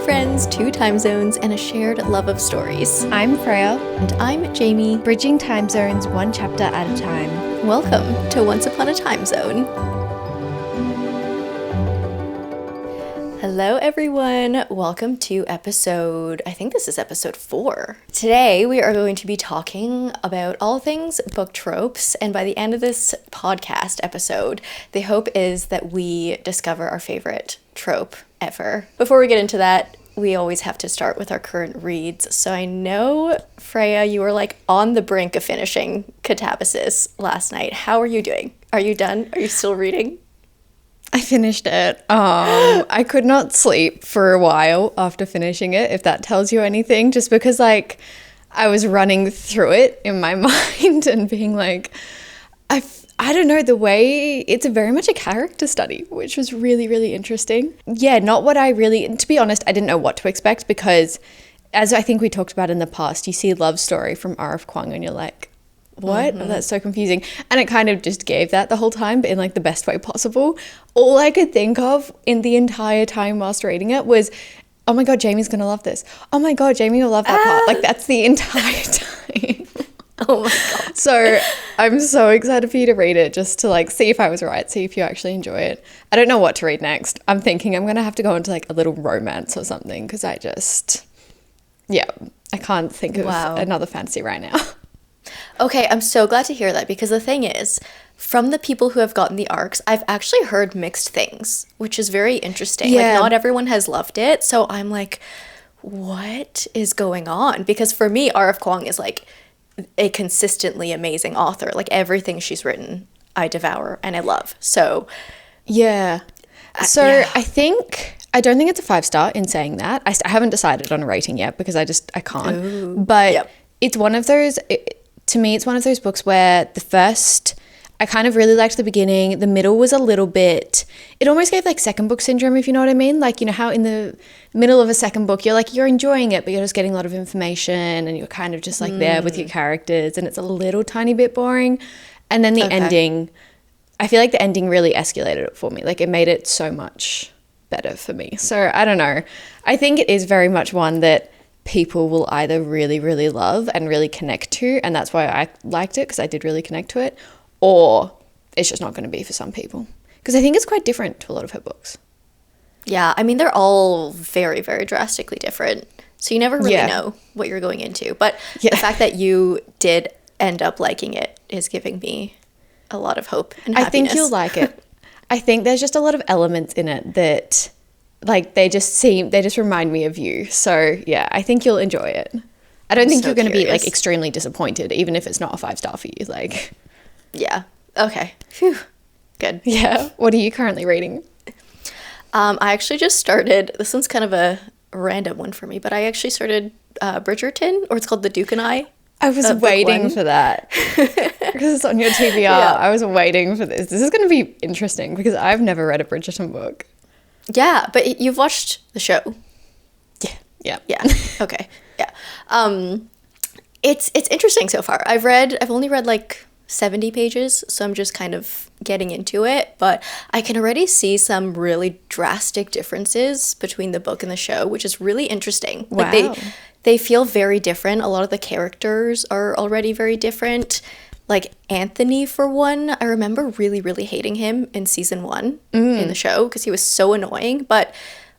friends, 2 time zones, and a shared love of stories. I'm Freya. And I'm Jamie. Bridging time zones 1 chapter at a time. Welcome to Once Upon a Time Zone. Hello everyone, welcome to I think this is episode 4. Today we are going to be talking about all things book tropes, and by the end of this podcast episode, the hope is that we discover our favorite trope ever. Before we get into that, we always have to start with our current reads. So I know, Freya, you were like on the brink of finishing Catabasis last night. How are you doing? Are you done? Are you still reading? I finished it. I could not sleep for a while after finishing it, if that tells you anything, just because like I was running through it in my mind and being like, I don't know, the way it's very much a character study, which was really, really interesting. Yeah, not what I really, to be honest, I didn't know what to expect because as I think we talked about in the past, you see Love Story from R.F. Kuang and you're like, what? Mm-hmm. That's so confusing. And it kind of just gave that the whole time, but in like the best way possible. All I could think of in the entire time whilst reading it was, oh my God, Jamie's going to love this. Oh my God, Jamie will love that part. Like that's the entire time. Oh my God. So I'm so excited for you to read it just to like see if I was right, see if you actually enjoy it. I don't know what to read next. I'm thinking I'm going to have to go into like a little romance or something because I can't think of another fantasy right now. Okay, I'm so glad to hear that because the thing is, from the people who have gotten the arcs, I've actually heard mixed things, which is very interesting. Yeah. Like, not everyone has loved it, so I'm like, what is going on? Because for me, R.F. Kuang is like a consistently amazing author. Like, everything she's written, I devour and I love. So, yeah. So yeah. I don't think it's a 5-star in saying that. I haven't decided on a rating yet because I can't. Ooh. But yep. It's one of those... To me, it's one of those books where I kind of really liked the beginning. The middle was a little bit, it almost gave like second book syndrome, if you know what I mean. Like, you know how in the middle of a second book, you're enjoying it, but you're just getting a lot of information and you're kind of just like there with your characters and it's a little tiny bit boring. And then the ending, I feel like the ending really escalated it for me. Like it made it so much better for me. So I don't know. I think it is very much one that people will either really, really love and really connect to, and that's why I liked it because I did really connect to it, or it's just not going to be for some people because I think it's quite different to a lot of her books. Yeah, I mean, they're all very, very drastically different, so you never really know what you're going into, but the fact that you did end up liking it is giving me a lot of hope and happiness. I think you'll like it. I think there's just a lot of elements in it that like they just remind me of you. So yeah, I think you'll enjoy it. I don't think you're going to be like extremely disappointed, even if it's not a 5-star for you. Like, yeah. Okay. Phew. Good. Yeah. What are you currently reading? I actually just started, this one's kind of a random one for me, but I actually started Bridgerton, or it's called The Duke and I. I was waiting for that because it's on your TBR. Yeah. I was waiting for this. This is going to be interesting because I've never read a Bridgerton book. Yeah, but you've watched the show. Yeah. Okay. Yeah. It's interesting so far. I've only read like 70 pages, so I'm just kind of getting into it, but I can already see some really drastic differences between the book and the show, which is really interesting. Wow. Like they feel very different. A lot of the characters are already very different. Like Anthony, for one, I remember really, really hating him in season 1 in the show because he was so annoying. But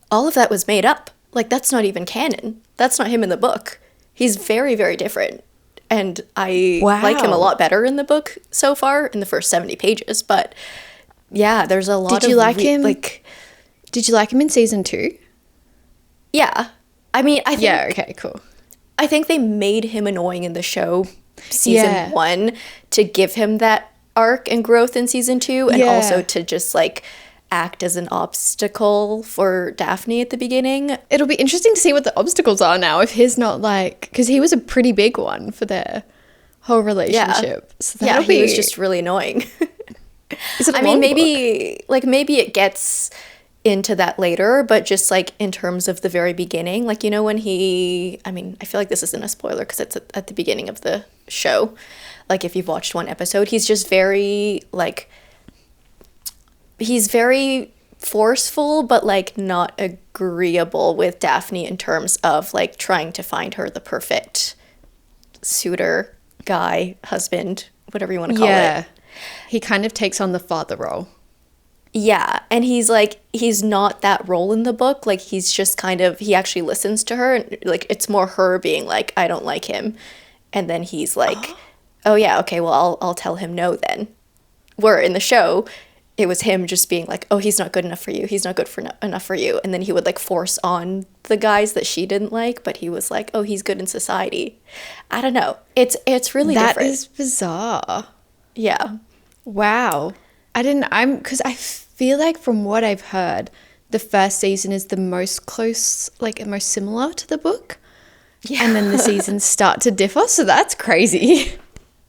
all of that was made up. Like, that's not even canon. That's not him in the book. He's very, very different. And I like him a lot better in the book so far in the first 70 pages. But yeah, there's a lot of... Did you like him? Did you like him in season 2? Yeah. I mean, I think... Yeah, okay, cool. I think they made him annoying in the show season 1 to give him that arc and growth in season 2 and also to just like act as an obstacle for Daphne at the beginning. It'll be interesting to see what the obstacles are now if he's not like, because he was a pretty big one for their whole relationship. So he was just really annoying. I mean, maybe it gets into that later, but just like in terms of the very beginning, like, you know, when I feel like this isn't a spoiler because it's at the beginning of the show. Like, if you've watched one episode, he's just very, like, he's very forceful but like not agreeable with Daphne in terms of like trying to find her the perfect suitor, guy, husband, whatever you want to call it. He kind of takes on the father role. Yeah, and he's not that role in the book. Like he's just kind of, he actually listens to her, and like it's more her being like, I don't like him, and then he's like, oh yeah, okay, well I'll tell him no then. Where in the show, it was him just being like, oh, he's not good enough for you. He's not good for enough for you, and then he would like force on the guys that she didn't like, but he was like, oh, he's good in society. I don't know. It's really different. That is bizarre. Yeah. Wow. Because I feel like from what I've heard, the first season is the most close, like most similar to the book. Yeah. And then the seasons start to differ. So that's crazy.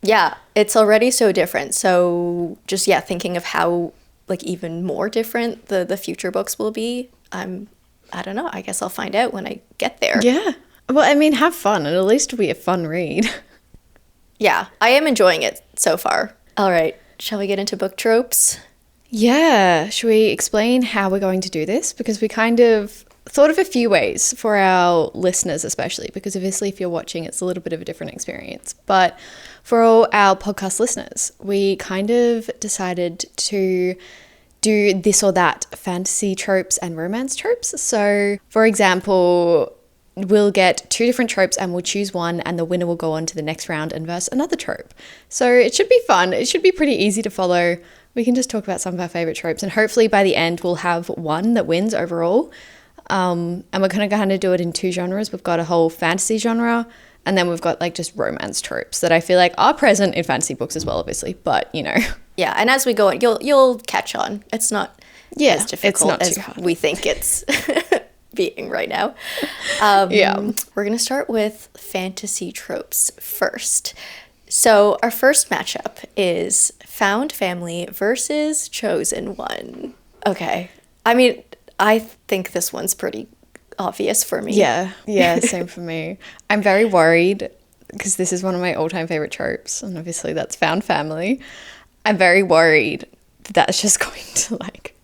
Yeah. It's already so different. So just, yeah, thinking of how like even more different the future books will be. I don't know. I guess I'll find out when I get there. Yeah. Well, I mean, have fun. And at least it'll be a fun read. Yeah. I am enjoying it so far. All right. Shall we get into book tropes? Yeah. Should we explain how we're going to do this? Because we kind of thought of a few ways for our listeners, especially because obviously if you're watching, it's a little bit of a different experience. But for all our podcast listeners, we kind of decided to do this or that fantasy tropes and romance tropes. So, for example, we'll get two different tropes and we'll choose one, and the winner will go on to the next round and verse another trope. So it should be fun. It should be pretty easy to follow. We can just talk about some of our favorite tropes, and hopefully by the end we'll have one that wins overall. And we're going to kind of do it in two genres. We've got a whole fantasy genre, and then we've got like just romance tropes that I feel like are present in fantasy books as well, obviously. But you know, yeah. And as we go on, you'll catch on. It's not as difficult it's not as too hard. we think it's being right now. We're going to start with fantasy tropes first. So our first matchup is Found Family versus Chosen One. Okay. I mean, I think this one's pretty obvious for me. Yeah, same for me. I'm very worried because this is one of my all-time favorite tropes, and obviously that's Found Family. I'm very worried that's just going to like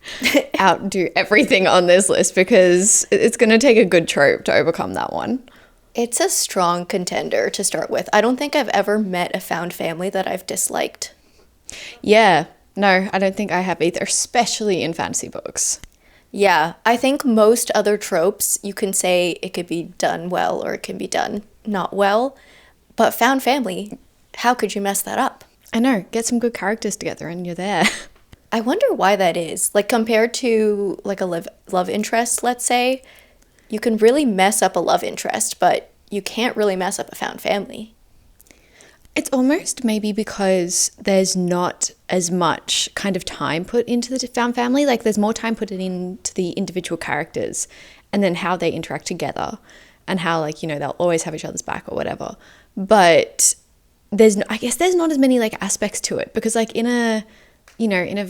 outdo everything on this list because it's going to take a good trope to overcome that one. It's a strong contender to start with. I don't think I've ever met a Found Family that I've disliked. Yeah, no, I don't think I have either, especially in fantasy books. Yeah, I think most other tropes, you can say it could be done well or it can be done not well. But Found Family, how could you mess that up? I know, get some good characters together and you're there. I wonder why that is. Like compared to like a love interest, let's say, you can really mess up a love interest, but you can't really mess up a Found Family. It's almost maybe because there's not as much kind of time put into the Found Family. Like there's more time put into the individual characters and then how they interact together and how like, you know, they'll always have each other's back or whatever. But I guess there's not as many like aspects to it because like in a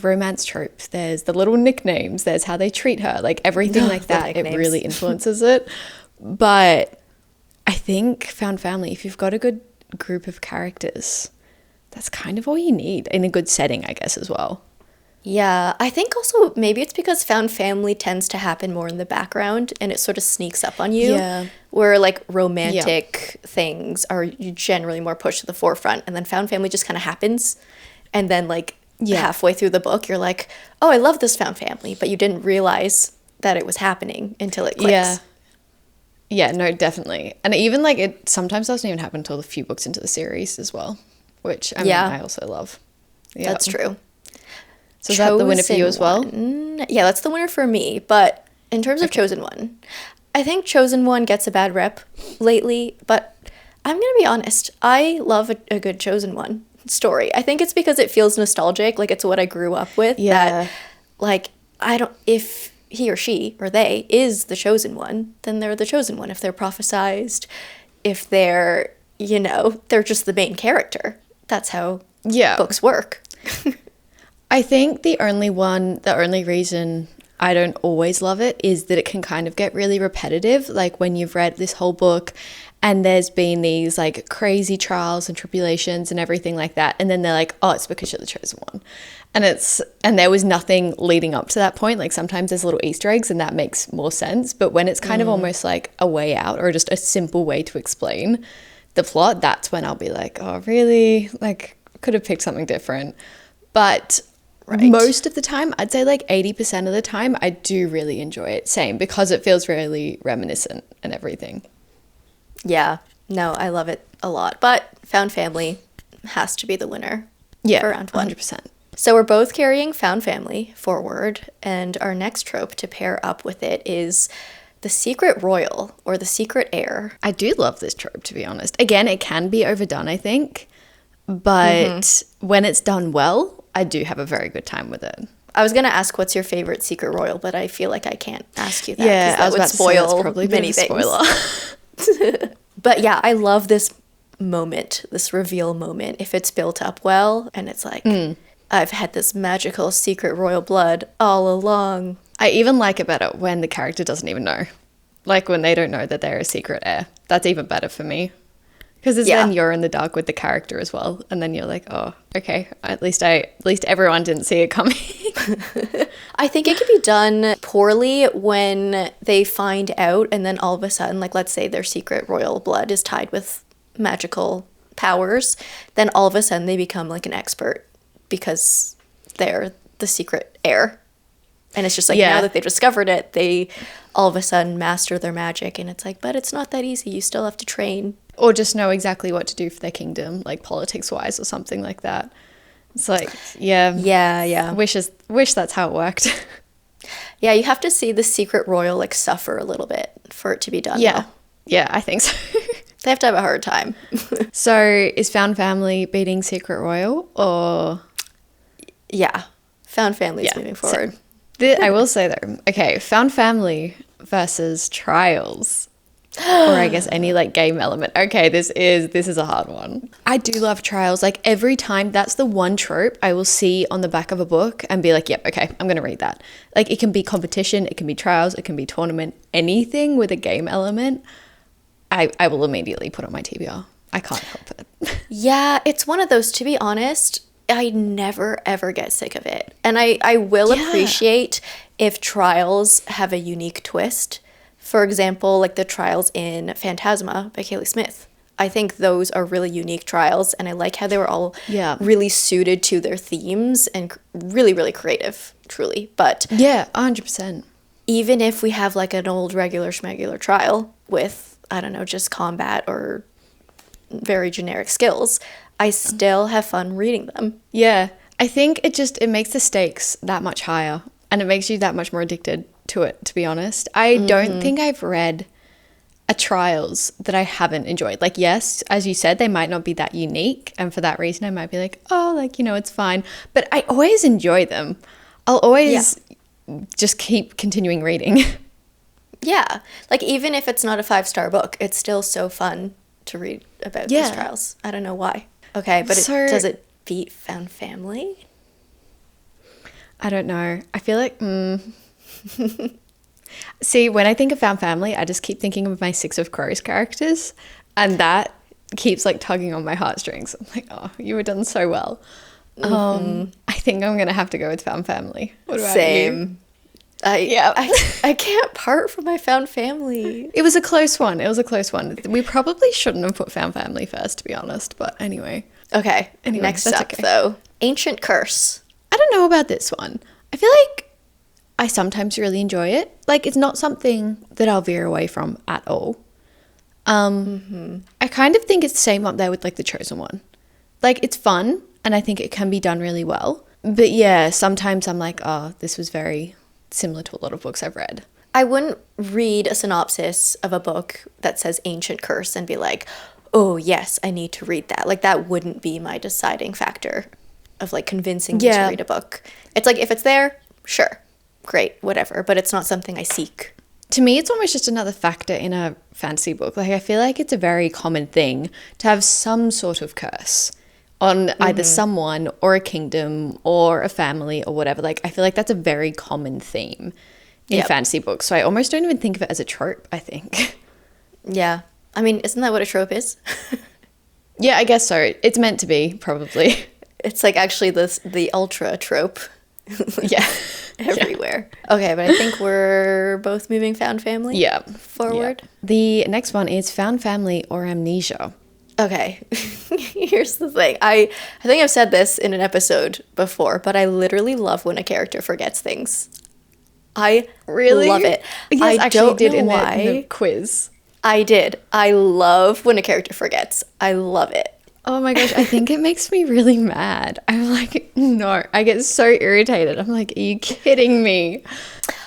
romance trope, there's the little nicknames, there's how they treat her, like everything like that. It really influences it. But I think Found Family, if you've got a good group of characters, that's kind of all you need in a good setting, I guess, as well. Yeah, I think also maybe it's because Found Family tends to happen more in the background and it sort of sneaks up on you. Yeah. Where like romantic things are generally more pushed to the forefront, and then Found Family just kind of happens, and then like halfway through the book you're like, oh, I love this Found Family, but you didn't realize that it was happening until it clicks. Yeah, no, definitely. And even like it sometimes doesn't even happen until a few books into the series as well, which I mean, I also love. Yeah. That's true. So is that the winner for you as well? Yeah, that's the winner for me. But in terms of Chosen One, I think Chosen One gets a bad rep lately, but I'm going to be honest. I love a good Chosen One story. I think it's because it feels nostalgic. Like it's what I grew up with. Yeah. That, like, if he or she or they is the chosen one, then they're the chosen one. If they're prophesized, if they're, they're just the main character. That's how books work. I think the only reason I don't always love it is that it can kind of get really repetitive. Like when you've read this whole book and there's been these like crazy trials and tribulations and everything like that, and then they're like, oh, it's because you're the chosen one. And there was nothing leading up to that point. Like sometimes there's little Easter eggs and that makes more sense, but when it's kind of almost like a way out or just a simple way to explain the plot, that's when I'll be like, oh really, like could have picked something different. But most of the time, I'd say like 80% of the time, I do really enjoy it. Same, because it feels really reminiscent and everything. Yeah, no, I love it a lot. But Found Family has to be the winner for round 1. 100%. So we're both carrying Found Family forward, and our next trope to pair up with it is the secret royal or the secret heir. I do love this trope, to be honest. Again, it can be overdone, I think, but when it's done well, I do have a very good time with it. I was going to ask what's your favorite secret royal, but I feel like I can't ask you that. Yeah, that would spoil probably many things. Spoiler. But yeah, I love this moment, this reveal moment, if it's built up well and it's like, I've had this magical secret royal blood all along. I even like it better when the character doesn't even know. Like when they don't know that they're a secret heir. That's even better for me. Because then you're in the dark with the character as well. And then you're like, oh, okay, at least everyone didn't see it coming. I think it could be done poorly when they find out and then all of a sudden, like let's say their secret royal blood is tied with magical powers, then all of a sudden they become like an expert because they're the secret heir. And it's just like now that they've discovered it, they all of a sudden master their magic. And it's like, but it's not that easy. You still have to train. Or just know exactly what to do for their kingdom, like politics-wise or something like that. It's like, yeah. Wish that's how it worked. Yeah, you have to see the secret royal like suffer a little bit for it to be done well. Yeah, I think so. They have to have a hard time. So is Found Family beating Secret Royal or? Yeah, Found Family is moving forward. I will say though, okay, Found Family versus Trials. Or I guess any like game element. Okay, this is a hard one. I do love Trials. Like every time, that's the one trope I will see on the back of a book and be like, yep, okay, I'm going to read that. Like it can be competition, it can be trials, it can be tournament, anything with a game element, I will immediately put on my TBR. I can't help it. Yeah, it's one of those, to be honest, I never ever get sick of it. And I will appreciate if trials have a unique twist. For example, like the trials in Phantasma by Kaylee Smith. I think those are really unique trials, and I like how they were all really suited to their themes and really, really creative, truly. But 100%. Even if we have like an old regular schmegular trial with, I don't know, just combat or very generic skills, I still have fun reading them. Yeah, I think it makes the stakes that much higher, and it makes you that much more addicted to it, to be honest. I don't think I've read a trials that I haven't enjoyed. Like, yes, as you said, they might not be that unique, and for that reason I might be like, oh, like, you know, it's fine, but I always enjoy them. I'll always just keep continuing reading. Yeah, like even if it's not a 5-star book, it's still so fun to read about these trials. I don't know why. Okay, but does it beat Found Family? I don't know. I feel like see, when I think of Found Family, I just keep thinking of my Six of Crows characters, and that keeps like tugging on my heartstrings. I'm like, oh, you were done so well. I think I'm gonna have to go with Found Family. What about you? I can't part from my Found Family. It was a close one. We probably shouldn't have put Found Family first, to be honest, but anyway. Okay, next up though, Ancient Curse. I don't know about this one. I feel like I sometimes really enjoy it. Like, it's not something that I'll veer away from at all. I kind of think it's the same up there with like The Chosen One. Like, it's fun, and I think it can be done really well. But yeah, sometimes I'm like, oh, this was very similar to a lot of books I've read. I wouldn't read a synopsis of a book that says Ancient Curse and be like, oh yes, I need to read that. Like, that wouldn't be my deciding factor of like convincing me to read a book. It's like, if it's there, sure, great, whatever, but it's not something I seek. To me, it's almost just another factor in a fantasy book. Like, I feel like it's a very common thing to have some sort of curse on either someone or a kingdom or a family or whatever. Like, I feel like that's a very common theme in fantasy books. So I almost don't even think of it as a trope, I think. Yeah, I mean, isn't that what a trope is? Yeah, I guess so. It's meant to be, probably. It's like actually the ultra trope. Yeah. Everywhere. Okay, but I think we're both moving found family forward. Yeah. The next one is found family or amnesia. Okay. Here's the thing. I think I've said this in an episode before, but I literally love when a character forgets things. I Really love it. Yes, I actually don't did know in why. the quiz. I did. I love when a character forgets. I love it. Oh my gosh, I think it makes me really mad. I'm like, no, I get so irritated. I'm like, are you kidding me?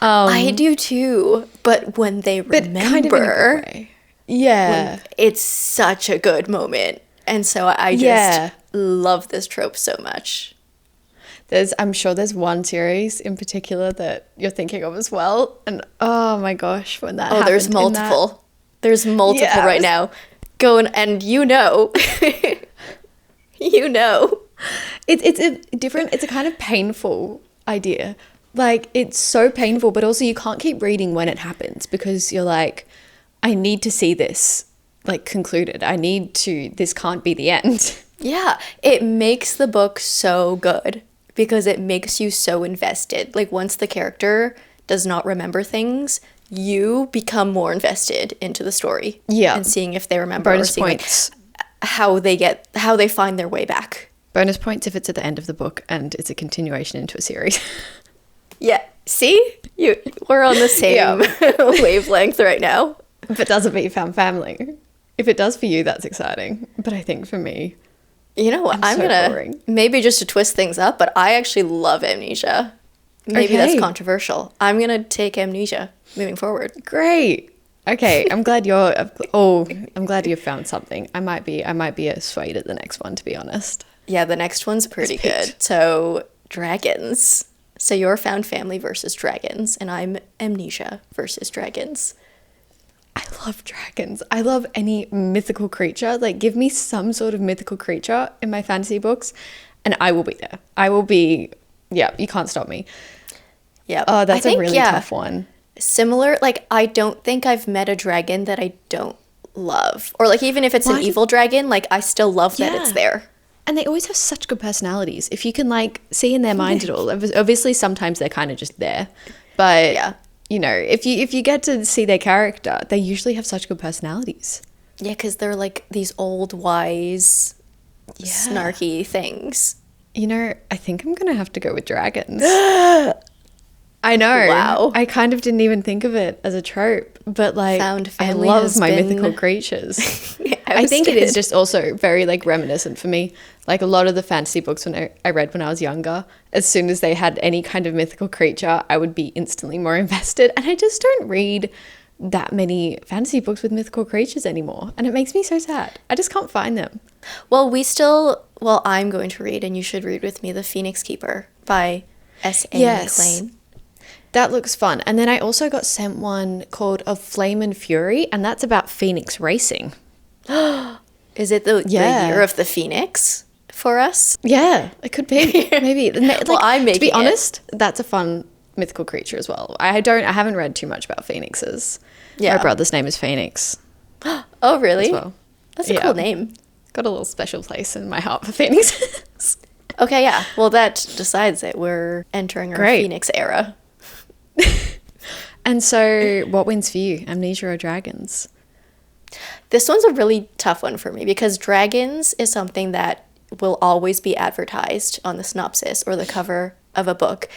I do too, but when they remember, kind of in a good way. Yeah. it's such a good moment. And so I just love this trope so much. I'm sure there's one series in particular that you're thinking of as well. And oh my gosh, when that happened. There's multiple. There's multiple Yeah, right now. Going, and you know. You know. It's a different, it's a kind of painful idea. Like, it's so painful, but also you can't keep reading when it happens because you're like, I need to see this, like, concluded. This can't be the end. Yeah, it makes the book so good because it makes you so invested. Like, once the character does not remember things, you become more invested into the story. Yeah. And seeing if they remember Bonus or seeing points. how they find their way back. Bonus points if it's at the end of the book and it's a continuation into a series. Yeah. See? We're on the same wavelength right now. If it doesn't beat found family. If it does for you, that's exciting. But I think for me, you know what? I'm so gonna boring. maybe just to twist things up, but I actually love amnesia. Maybe that's Okay. controversial. I'm gonna take amnesia moving forward. Great. Okay, I'm glad I'm glad you've found something. I might be swayed at the next one, to be honest. Yeah, the next one's pretty It's picked. good. So dragons. So you're found family versus dragons, and I'm amnesia versus dragons. I love dragons. I love any mythical creature. Like, give me some sort of mythical creature in my fantasy books, and I will be there. I will be. Yeah, you can't stop me. Yeah. Oh, that's a really tough one. Similar, like, I don't think I've met a dragon that I don't love. Or, like, even if it's an evil dragon, like, I still love that it's there. And they always have such good personalities. If you can, like, see in their mind at all. Obviously, sometimes they're kind of just there. But, Yeah. you know, if you get to see their character, they usually have such good personalities. Yeah, because they're, like, these old, wise, snarky things. You know, I think I'm going to have to go with dragons. I know. Wow. I kind of didn't even think of it as a trope, but like Found I family love has my been- mythical creatures. I I think it is was- just also very like reminiscent for me. Like a lot of the fantasy books I read when I was younger, as soon as they had any kind of mythical creature, I would be instantly more invested. And I just don't read that many fantasy books with mythical creatures anymore. And it makes me so sad. I just can't find them. Well, I'm going to read, and you should read with me, The Phoenix Keeper by S.A. McLean. That looks fun. And then I also got sent one called Of Flame and Fury, and that's about Phoenix racing. Is it the year of the Phoenix for us? Yeah, it could be. Maybe. Like, I'm to be making it. honest, that's a fun mythical creature as well. I haven't read too much about phoenixes. Yeah. My brother's name is Phoenix Oh, really? as well. That's a Yeah. cool name. Got a little special place in my heart for phoenixes. Okay, yeah. Well, that decides it. We're entering our Great. Phoenix era. And so what wins for you, amnesia or dragons? This one's a really tough one for me because dragons is something that will always be advertised on the synopsis or the cover of a book,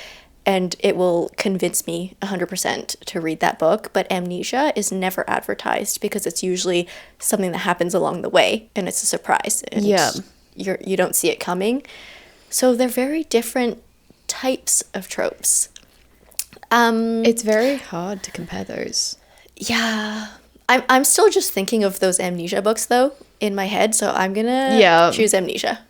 and it will convince me 100% to read that book. But amnesia is never advertised because it's usually something that happens along the way and it's a surprise. And you don't see it coming. So they're very different types of tropes. It's very hard to compare those. Yeah. I'm still just thinking of those amnesia books though in my head, so I'm gonna choose amnesia.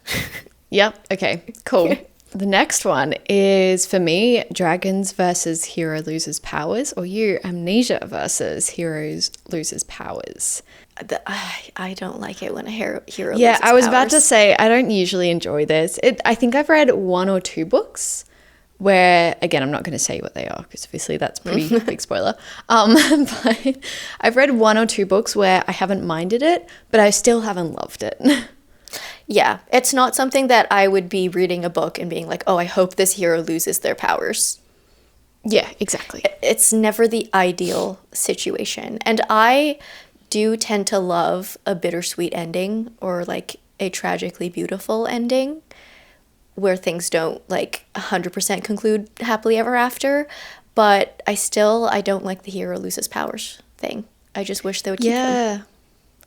Yep. Okay, cool. The next one is, for me, dragons versus hero loses powers, or you, amnesia versus heroes loses powers. I don't like it when a hero Yeah, loses I was about to powers. say, I don't usually enjoy this. I think I've read one or two books where, again, I'm not going to say what they are because obviously that's pretty big spoiler. But I've read 1 or 2 books where I haven't minded it, but I still haven't loved it. Yeah, it's not something that I would be reading a book and being like, oh, I hope this hero loses their powers. Yeah, exactly. It's never the ideal situation. And I do tend to love a bittersweet ending or like a tragically beautiful ending where things don't like 100% conclude happily ever after. But I don't like the hero loses powers thing. I just wish they would keep them. Yeah,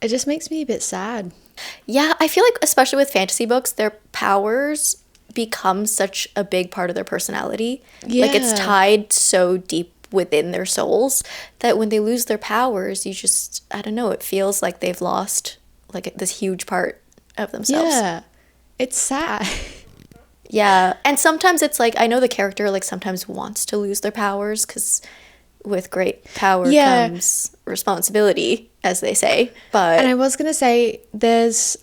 it just makes me a bit sad. Yeah, I feel like especially with fantasy books, their powers become such a big part of their personality. Like it's Yeah. tied so deep within their souls that when they lose their powers, you just, I don't know, it feels like they've lost like this huge part of themselves. Yeah, it's sad. Yeah. And sometimes it's like, I know the character like sometimes wants to lose their powers because with great power Yeah. comes responsibility, as they say. But And I was going to say, there's,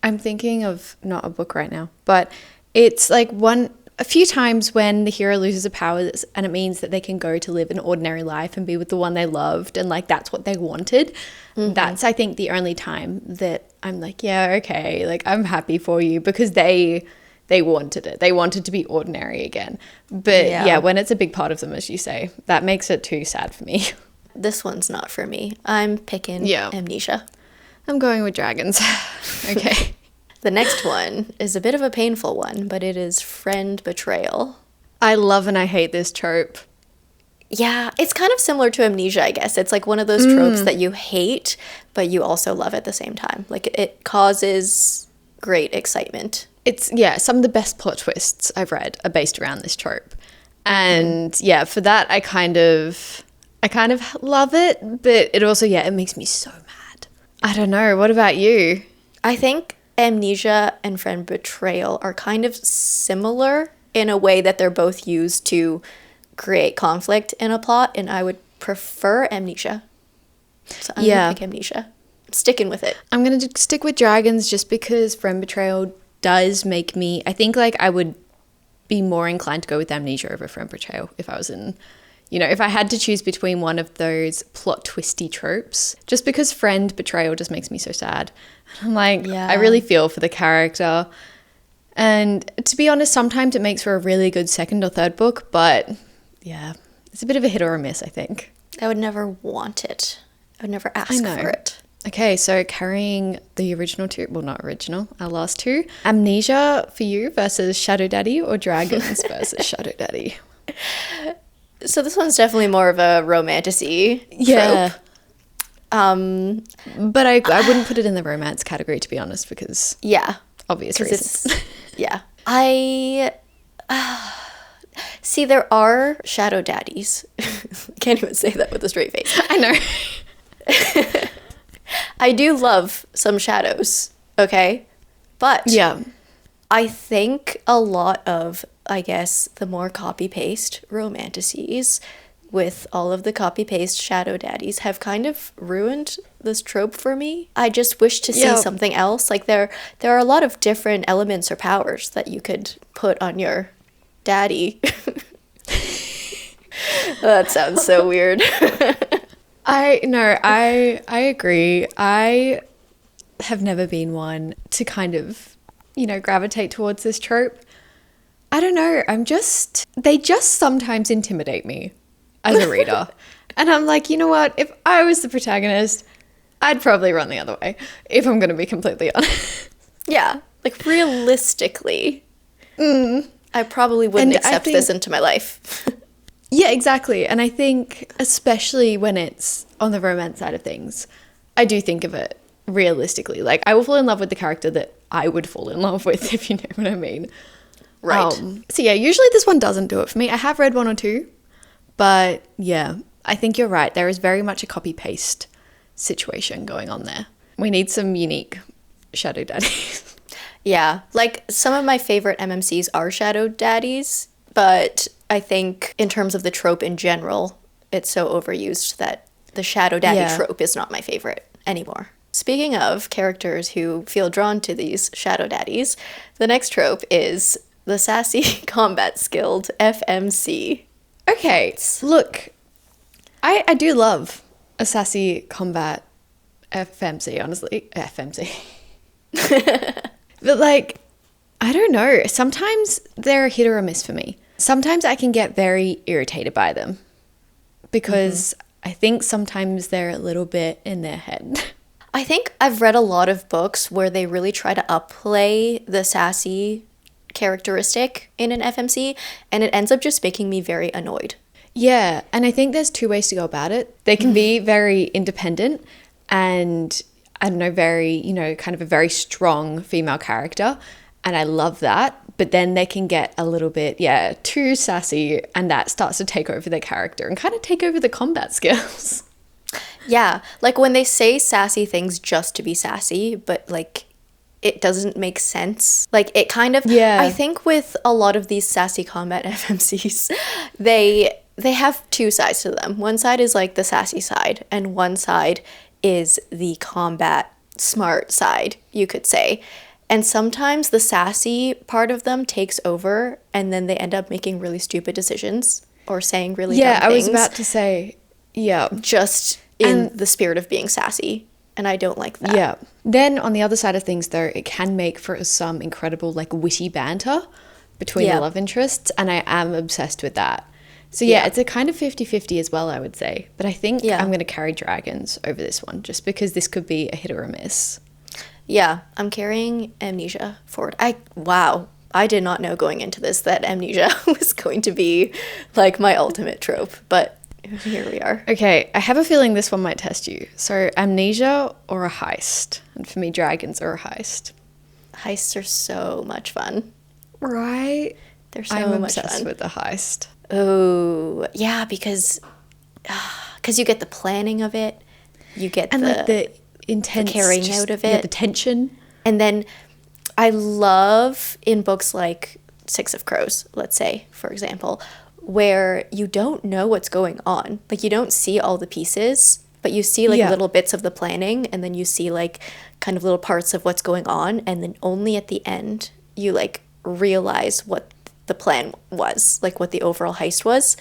I'm thinking of not a book right now, but it's like a few times when the hero loses a power and it means that they can go to live an ordinary life and be with the one they loved and like that's what they wanted. That's, I think, the only time that I'm like, yeah, okay, like I'm happy for you because they wanted it. They wanted to be ordinary again. But yeah, when it's a big part of them, as you say, that makes it too sad for me. this one's not for me. I'm picking Amnesia. I'm going with dragons. Okay. The next one is a bit of a painful one, but it is friend betrayal. I love and I hate this trope. Yeah, it's kind of similar to Amnesia, I guess. It's like one of those tropes that you hate, but you also love at the same time. Like it causes great excitement. It's, yeah, some of the best plot twists I've read are based around this trope. And yeah, for that, I kind of love it, but it also, yeah, it makes me so mad. I don't know. What about you? I think Amnesia and friend betrayal are kind of similar in a way that they're both used to create conflict in a plot, and I would prefer Amnesia. So I'm gonna pick Amnesia. I'm sticking with it. I'm going to stick with dragons just because friend betrayal does make me, I think like I would be more inclined to go with Amnesia over friend betrayal if I was in, if I had to choose between one of those plot twisty tropes, just because friend betrayal just makes me so sad. I'm like, I really feel for the character. And to be honest, sometimes it makes for a really good second or third book, but yeah, it's a bit of a hit or a miss, I think. I would never want it. I would never ask for it. Okay, so carrying the original 2, well, not original, our last 2. Amnesia for you versus Shadow Daddy or Dragons versus Shadow Daddy? So this one's definitely more of a romantasy trope. But I wouldn't put it in the romance category, to be honest, because obvious reasons. I see there are shadow daddies. Can't even say that with a straight face. I know. I do love some shadows, okay? But I think a lot of, I guess, the more copy-paste romantasies with all of the copy-paste shadow daddies have kind of ruined this trope for me. I just wish to see something else. Like there are a lot of different elements or powers that you could put on your daddy. That sounds so weird. I agree. I have never been one to kind of, gravitate towards this trope. I don't know. They just sometimes intimidate me as a reader. And I'm like, you know what? If I was the protagonist, I'd probably run the other way, if I'm going to be completely honest. Yeah. Like realistically, I probably wouldn't accept this into my life. Yeah, exactly. And I think, especially when it's on the romance side of things, I do think of it realistically. Like, I will fall in love with the character that I would fall in love with, if you know what I mean. Right. So yeah, usually this one doesn't do it for me. I have read 1 or 2, but yeah, I think you're right. There is very much a copy-paste situation going on there. We need some unique shadow daddies. Yeah. Like, some of my favorite MMCs are shadow daddies, but I think in terms of the trope in general, it's so overused that the shadow daddy trope is not my favorite anymore. Speaking of characters who feel drawn to these shadow daddies, the next trope is the Sassy Combat Skilled, FMC. Okay, look, I do love a sassy combat FMC, honestly. FMC. But like, I don't know. Sometimes they're a hit or a miss for me. Sometimes I can get very irritated by them because I think sometimes they're a little bit in their head. I think I've read a lot of books where they really try to upplay the sassy characteristic in an FMC, and it ends up just making me very annoyed. Yeah, and I think there's two ways to go about it. They can be very independent and, I don't know, very, you know, kind of a very strong female character, and I love that. But then they can get a little bit, too sassy, and that starts to take over their character and kind of take over the combat skills. Yeah, like when they say sassy things just to be sassy, but like it doesn't make sense. Like it kind of, I think with a lot of these sassy combat FMCs, they have two sides to them. One side is like the sassy side, and one side is the combat smart side, you could say. And sometimes the sassy part of them takes over, and then they end up making really stupid decisions or saying really dumb things. Yeah, I was about to say, just in the spirit of being sassy. And I don't like that. Yeah. Then on the other side of things, though, it can make for some incredible, like, witty banter between the love interests. And I am obsessed with that. So, it's a kind of 50-50 as well, I would say. But I think I'm going to carry dragons over this one just because this could be a hit or a miss. Yeah, I'm carrying amnesia forward. Wow. I did not know going into this that amnesia was going to be, like, my ultimate trope. But here we are. Okay, I have a feeling this one might test you. So, amnesia or a heist? And for me, dragons are a heist. Heists are so much fun. Right? They're so much fun. I'm obsessed with the heist. Oh, yeah, because you get the planning of it. You get the intense the carrying out of it. Yeah, the tension. And then I love in books like Six of Crows, let's say, for example, where you don't know what's going on. Like, you don't see all the pieces, but you see, like, little bits of the planning, and then you see, like, kind of little parts of what's going on, and then only at the end you, like, realize what the plan was, like, what the overall heist was.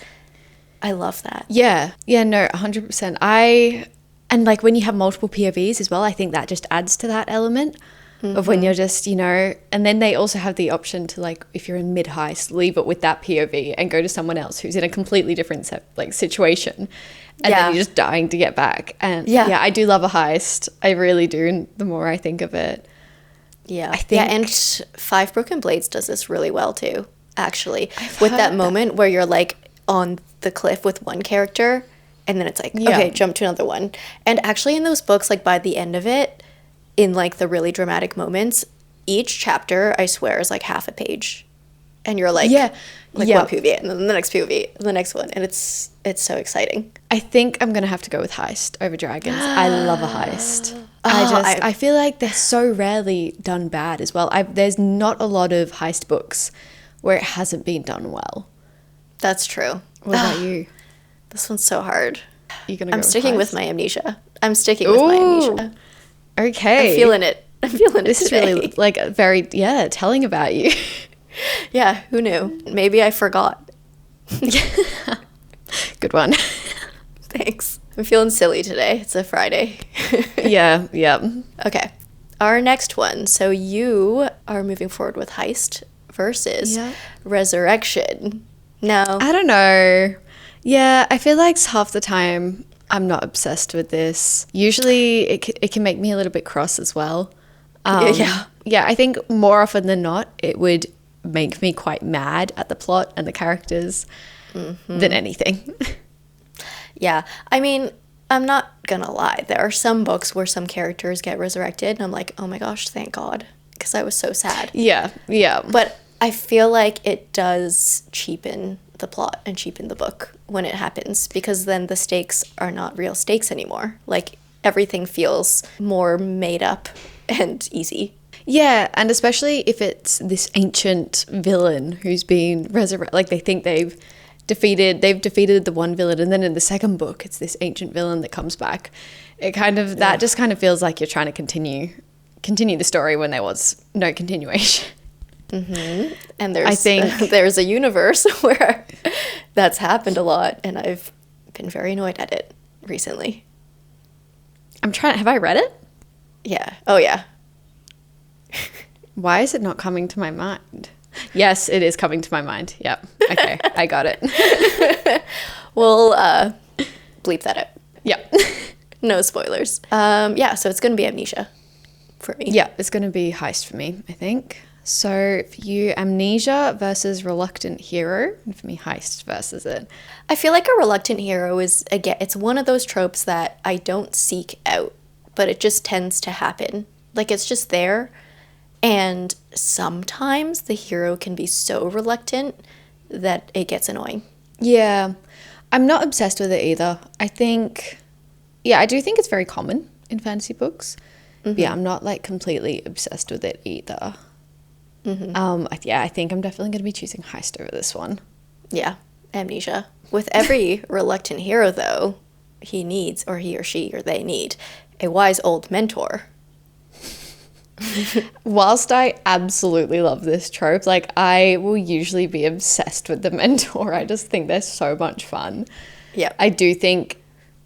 I love that. Yeah. Yeah, no, 100%. And, like, when you have multiple POVs as well, I think that just adds to that element. Of when you're just, you know, and then they also have the option to, like, if you're in mid-heist, leave it with that POV and go to someone else who's in a completely different situation. And then you're just dying to get back. And I do love a heist. I really do. And the more I think of it. Yeah. I think and Five Broken Blades does this really well too, actually. With that moment where you're, like, on the cliff with one character and then it's like, okay, jump to another one. And actually in those books, like, by the end of it, in, like, the really dramatic moments, each chapter, I swear, is, like, half a page. And you're like, one POV, and then the next POV, and the next one. And it's so exciting. I think I'm going to have to go with heist over dragons. I love a heist. I feel like they're so rarely done bad as well. There's not a lot of heist books where it hasn't been done well. That's true. What about you? This one's so hard. I'm sticking with my amnesia. I'm sticking with my amnesia. Okay. I'm feeling it. This is really, like, very, telling about you. Yeah, who knew? Maybe I forgot. Good one. Thanks. I'm feeling silly today. It's a Friday. Yeah. Okay. Our next one. So you are moving forward with heist versus resurrection. No. I don't know. Yeah, I feel like half the time I'm not obsessed with this. Usually it can make me a little bit cross as well. Yeah, I think more often than not, it would make me quite mad at the plot and the characters than anything. Yeah, I mean, I'm not gonna lie. There are some books where some characters get resurrected, and I'm like, oh my gosh, thank God, because I was so sad. Yeah. But I feel like it does cheapen the plot and cheapen the book when it happens, because then the stakes are not real stakes anymore. Like, everything feels more made up and easy. Yeah, and especially if it's this ancient villain who's been resurrected. Like, they think they've defeated the one villain, and then in the second book it's this ancient villain that comes back. It kind of that just kind of feels like you're trying to continue the story when there was no continuation. And there's I think- there's a universe where that's happened a lot, and I've been very annoyed at it recently. have I read it? Yeah. Oh yeah. Why is it not coming to my mind? Yes, it is coming to my mind. Yep. Okay, I got it. We'll bleep that out. Yep. No spoilers. Yeah, so it's gonna be Amnesia for me. Yeah, it's going to be Heist for me, I think. So for you, Amnesia versus Reluctant Hero, and for me, Heist versus it. I feel like a reluctant hero is, again, it's one of those tropes that I don't seek out, but it just tends to happen. Like, it's just there, and sometimes the hero can be so reluctant that it gets annoying. Yeah, I'm not obsessed with it either. I think, yeah, I do think it's very common in fantasy books. Yeah, I'm not like completely obsessed with it either. Yeah, I think I'm definitely going to be choosing Heist over this one. Yeah, Amnesia. With every reluctant hero, though, he needs, or he or she, or they need, a wise old mentor. Whilst I absolutely love this trope, like I will usually be obsessed with the mentor. I just think they're so much fun. Yeah. I do think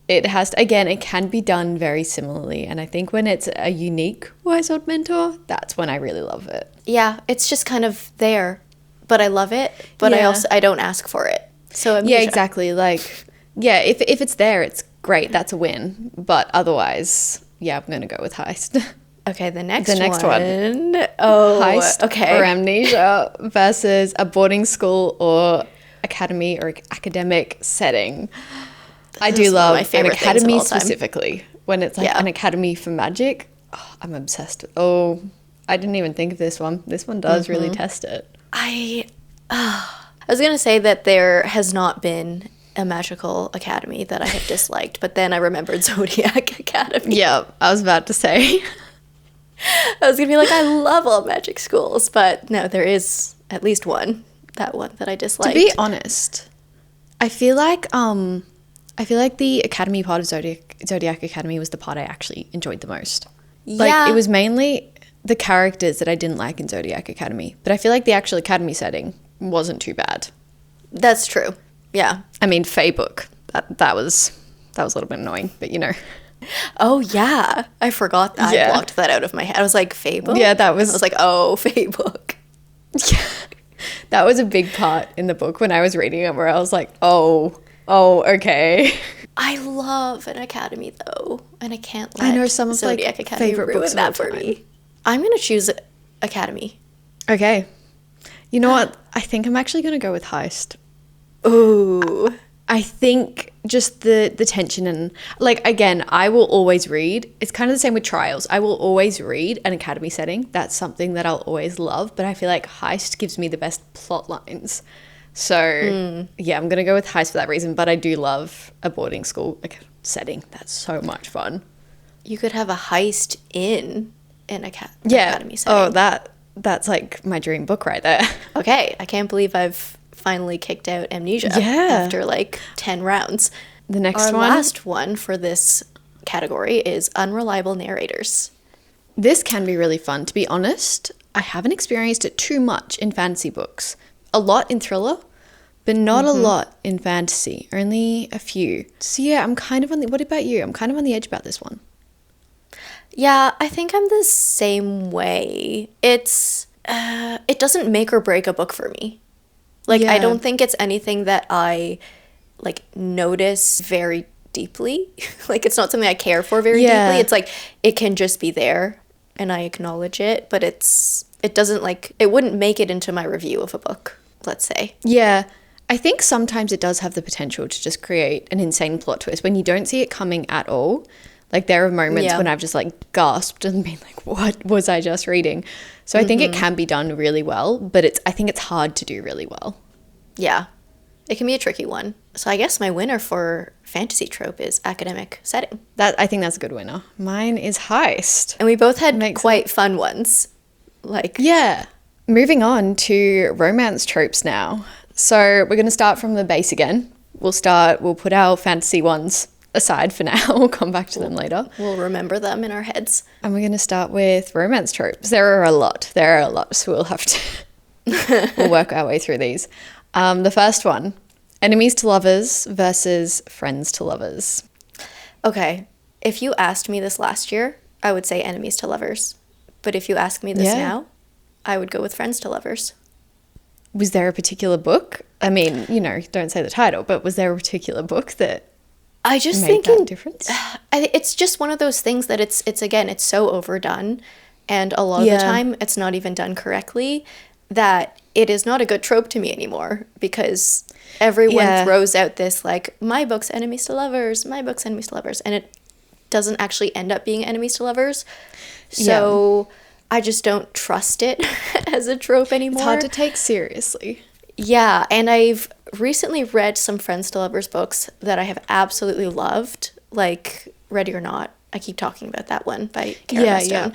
it has to, again, it can be done very similarly. And I think when it's a unique wise old mentor, that's when I really love it. Yeah, it's just kind of there, but I love it, but Yeah. I don't ask for it. So Amnesia. Yeah, exactly. Like, yeah, if it's there, it's great. That's a win. But otherwise, yeah, I'm going to go with Heist. Okay, the next one. Oh, Heist okay. or Amnesia versus a boarding school or academy or academic setting. I do is one of love my an favorite things of academy all time. specifically. When it's like Yeah. an academy for magic, I'm obsessed. Oh, I didn't even think of this one. This one does really test it. I was going to say that there has not been a magical academy that I have disliked, but then I remembered Zodiac Academy. Yeah, I was about to say. I was going to be like, I love all magic schools, but no, there is at least one, that one that I disliked. To be honest, I feel like the academy part of Zodiac Academy was the part I actually enjoyed the most. Like, Yeah. it was mainly the characters that I didn't like in Zodiac Academy, but I feel like the actual academy setting wasn't too bad. That's true. Yeah. I mean, Fae book, that was a little bit annoying, but you know. Oh, yeah. I forgot that. Yeah. I blocked that out of my head. I was like, Fable? Yeah, that was- I was like, oh, Fable. Yeah. That was a big part in the book when I was reading it where I was like, oh, okay. I love an academy, though, and I can't I let know some of, like, Zodiac Academy favorite ruin books of that all for time. me. I'm going to choose Academy. Okay. You know what? I think I'm actually going to go with Heist. Ooh. I think just the tension and, like, again, I will always read. It's kind of the same with Trials. I will always read an academy setting. That's something that I'll always love. But I feel like Heist gives me the best plot lines. So, yeah, I'm going to go with Heist for that reason. But I do love a boarding school setting. That's so much fun. You could have a heist in an Yeah. academy setting. Oh, that's like my dream book right there. Okay, I can't believe I've finally kicked out Amnesia Yeah. after like 10 rounds. The next Our one. last one for this category is unreliable narrators. This can be really fun. To be honest, I haven't experienced it too much in fantasy books. A lot in thriller, but not a lot in fantasy. Only a few. So yeah, I'm kind of on the... What about you? I'm kind of on the edge about this one. Yeah, I think I'm the same way. It doesn't make or break a book for me. Like, I Yeah. don't think it's anything that I, like, notice very deeply. Like, it's not something I care for very Yeah. deeply. It's like, it can just be there, and I acknowledge it, but it doesn't, like, it wouldn't make it into my review of a book, let's say. Yeah. I think sometimes it does have the potential to just create an insane plot twist when you don't see it coming at all. Like, there are moments Yeah. when I've just, like, gasped and been like, what was I just reading? So I think it can be done really well, but I think it's hard to do really well. Yeah. It can be a tricky one. So I guess my winner for fantasy trope is academic setting. I think that's a good winner. Mine is Heist. And we both had Makes quite fun ones. Like, Yeah. Moving on to romance tropes now. So we're going to start from the base again. We'll put our fantasy ones aside for now. We'll come back to them later. we'll remember them in our heads. And we're going to start with romance tropes. There are a lot. So we'll have to We'll work our way through these. The first one, enemies to lovers versus friends to lovers. Okay, if you asked me this last year, I would say enemies to lovers. But if you ask me this now, I would go with friends to lovers. Was there a particular book? I mean, don't say the title, but was there a particular book that I just made that difference? It's just one of those things that it's so overdone, and a lot of the time it's not even done correctly, that it is not a good trope to me anymore, because everyone throws out this like, my book's enemies to lovers, my book's enemies to lovers, and it doesn't actually end up being enemies to lovers. So I just don't trust it as a trope anymore. It's hard to take seriously. Yeah, and I've recently read some friends to lovers books that I have absolutely loved, like Ready or Not. I keep talking about that one by Kara Stone.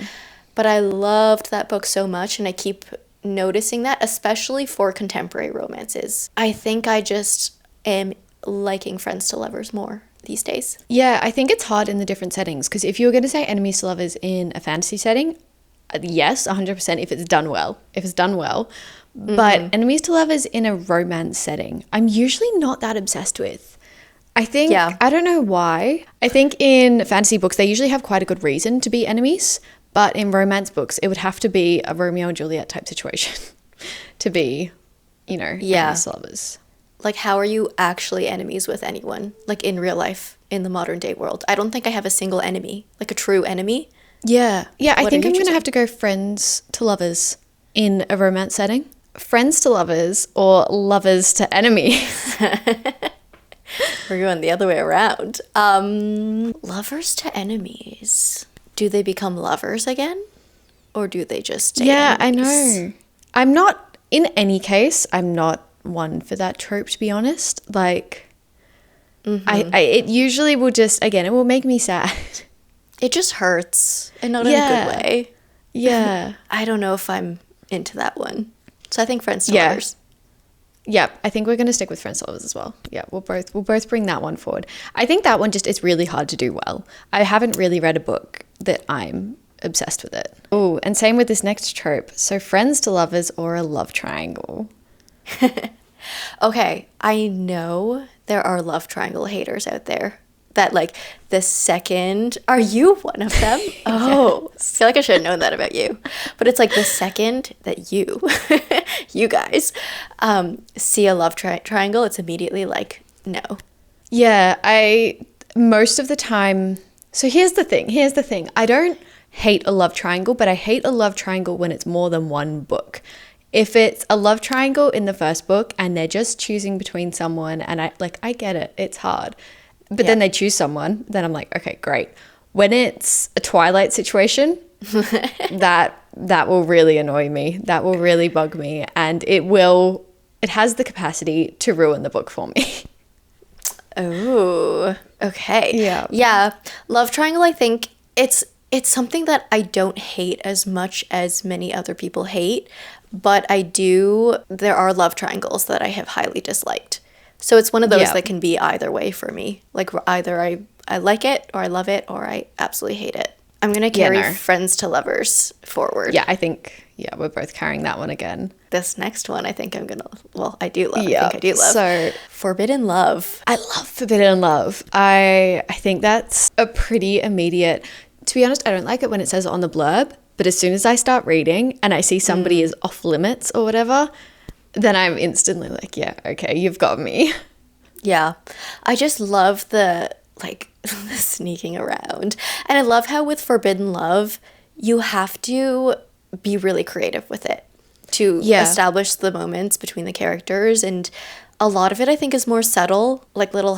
But I loved that book so much, and I keep noticing that, especially for contemporary romances. I think I just am liking friends to lovers more these days. Yeah, I think it's hard in the different settings, because if you were going to say enemies to lovers in a fantasy setting, yes, 100% if it's done well. But enemies to lovers in a romance setting, I'm usually not that obsessed with. I think, I don't know why. I think in fantasy books, they usually have quite a good reason to be enemies. But in romance books, it would have to be a Romeo and Juliet type situation to be, enemies to lovers. Like, how are you actually enemies with anyone? Like, in real life, in the modern day world. I don't think I have a single enemy, like a true enemy. Yeah, I think I'm going to have to go friends to lovers in a romance setting. Friends to lovers or lovers to enemies. We're going the other way around. Lovers to enemies. Do they become lovers again? Or do they just stay enemies? I know. I'm not, in any case, I'm not one for that trope, to be honest. Like, it usually will just, again, it will make me sad. It just hurts, and not in a good way. Yeah. I don't know if I'm into that one. So I think friends to lovers. Yeah, I think we're going to stick with friends to lovers as well. Yeah, we'll both bring that one forward. I think that one just is really hard to do well. I haven't really read a book that I'm obsessed with it. Oh, and same with this next trope. So friends to lovers or a love triangle. Okay, I know there are love triangle haters out there. That like the second, are you one of them? Oh, I feel like I should have known that about you. But it's like the second that you guys see a love triangle, it's immediately like, no. Yeah, most of the time, so here's the thing. I don't hate a love triangle, but I hate a love triangle when it's more than one book. If it's a love triangle in the first book and they're just choosing between someone, and I get it, it's hard. But then they choose someone, then I'm like, okay, great. When it's a Twilight situation, that will really annoy me. That will really bug me. And it has the capacity to ruin the book for me. Oh, okay. Yeah. Love triangle, I think it's something that I don't hate as much as many other people hate, but there are love triangles that I have highly disliked. So it's one of those that can be either way for me. Like either I like it or I love it or I absolutely hate it. I'm going to carry friends to lovers forward. Yeah, I think, we're both carrying that one again. This next one I think I do love. I think I do love. So Forbidden Love. I love Forbidden Love. I think that's a pretty immediate, to be honest, I don't like it when it says on the blurb, but as soon as I start reading and I see somebody is off limits or whatever, then I'm instantly like, yeah, okay, you've got me. Yeah. I just love the sneaking around. And I love how with Forbidden Love, you have to be really creative with it to establish the moments between the characters. And a lot of it, I think, is more subtle, like little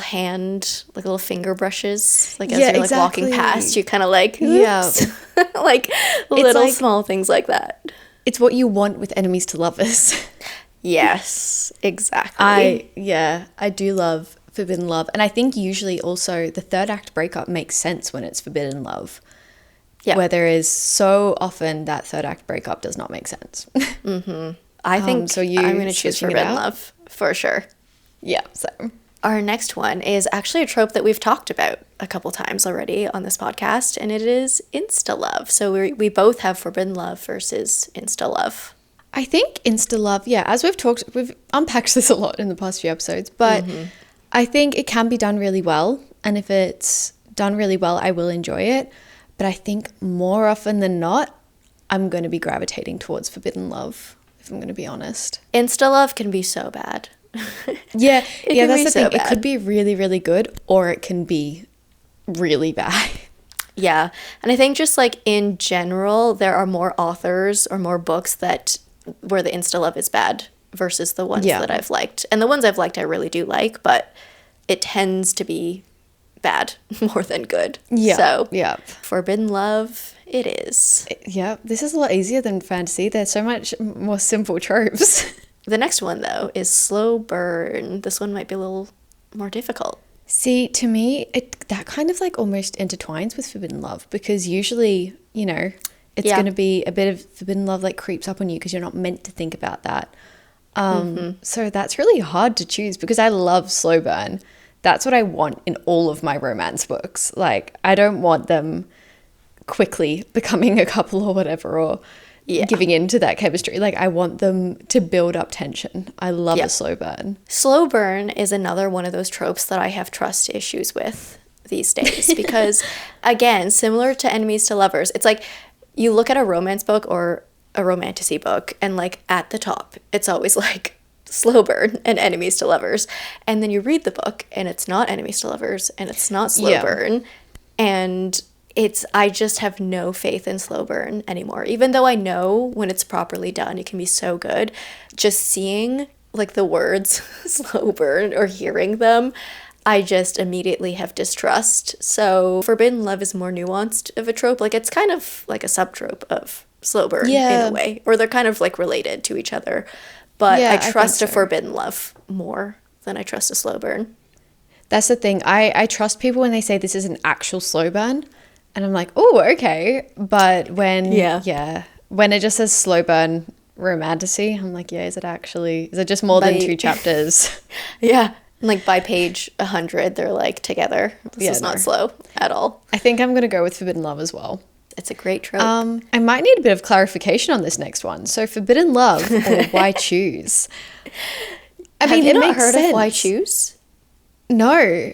finger brushes. Like as you're walking past, you kind of oops. Little small things like that. It's what you want with enemies to lovers. Yes, exactly. I do love Forbidden Love. And I think usually also the third act breakup makes sense when it's Forbidden Love. Yeah. Where there is so often that third act breakup does not make sense. Mm-hmm. I think I'm going to choose Forbidden Love for sure. Yeah, so. Our next one is actually a trope that we've talked about a couple times already on this podcast, and it is insta-love. So we both have Forbidden Love versus insta-love. I think insta love, yeah, as we've unpacked this a lot in the past few episodes, but I think it can be done really well. And if it's done really well, I will enjoy it. But I think more often than not, I'm going to be gravitating towards forbidden love, if I'm going to be honest. Insta love can be so bad. Yeah, yeah, that's the so thing. bad. It could be really, really good, or it can be really bad. Yeah. And I think just like in general, there are more authors or more books that where the insta love is bad versus the ones that I've liked. And the ones I've liked I really do like, but it tends to be bad more than good. Yeah. So yeah. forbidden love it is. Yeah, this is a lot easier than fantasy. There's so much more simple tropes. The next one though is slow burn. This one might be a little more difficult. See, to me, that kind of like almost intertwines with forbidden love, because usually, you know, it's going to be a bit of forbidden love like creeps up on you because you're not meant to think about that. So that's really hard to choose because I love slow burn. That's what I want in all of my romance books. Like, I don't want them quickly becoming a couple or whatever, or giving into that chemistry. Like, I want them to build up tension. I love a slow burn. Slow burn is another one of those tropes that I have trust issues with these days because, again, similar to enemies to lovers, it's like you look at a romance book or a romantasy book and like at the top, it's always like slow burn and enemies to lovers. And then you read the book and it's not enemies to lovers and it's not slow burn. And I just have no faith in slow burn anymore. Even though I know when it's properly done, it can be so good. Just seeing like the words slow burn or hearing them, I just immediately have distrust. So forbidden love is more nuanced of a trope. Like it's kind of like a subtrope of slow burn in a way, or they're kind of like related to each other. But I trust a forbidden love more than I trust a slow burn. That's the thing. I trust people when they say this is an actual slow burn. And I'm like, oh, okay. But when, when it just says slow burn romantasy, I'm like, is it just more than 2 chapters? Yeah. Like by page 100, they're like together. This is not slow at all. I think I'm going to go with forbidden love as well. It's a great trope. I might need a bit of clarification on this next one. So forbidden love or why choose? Have you not heard of why choose? No.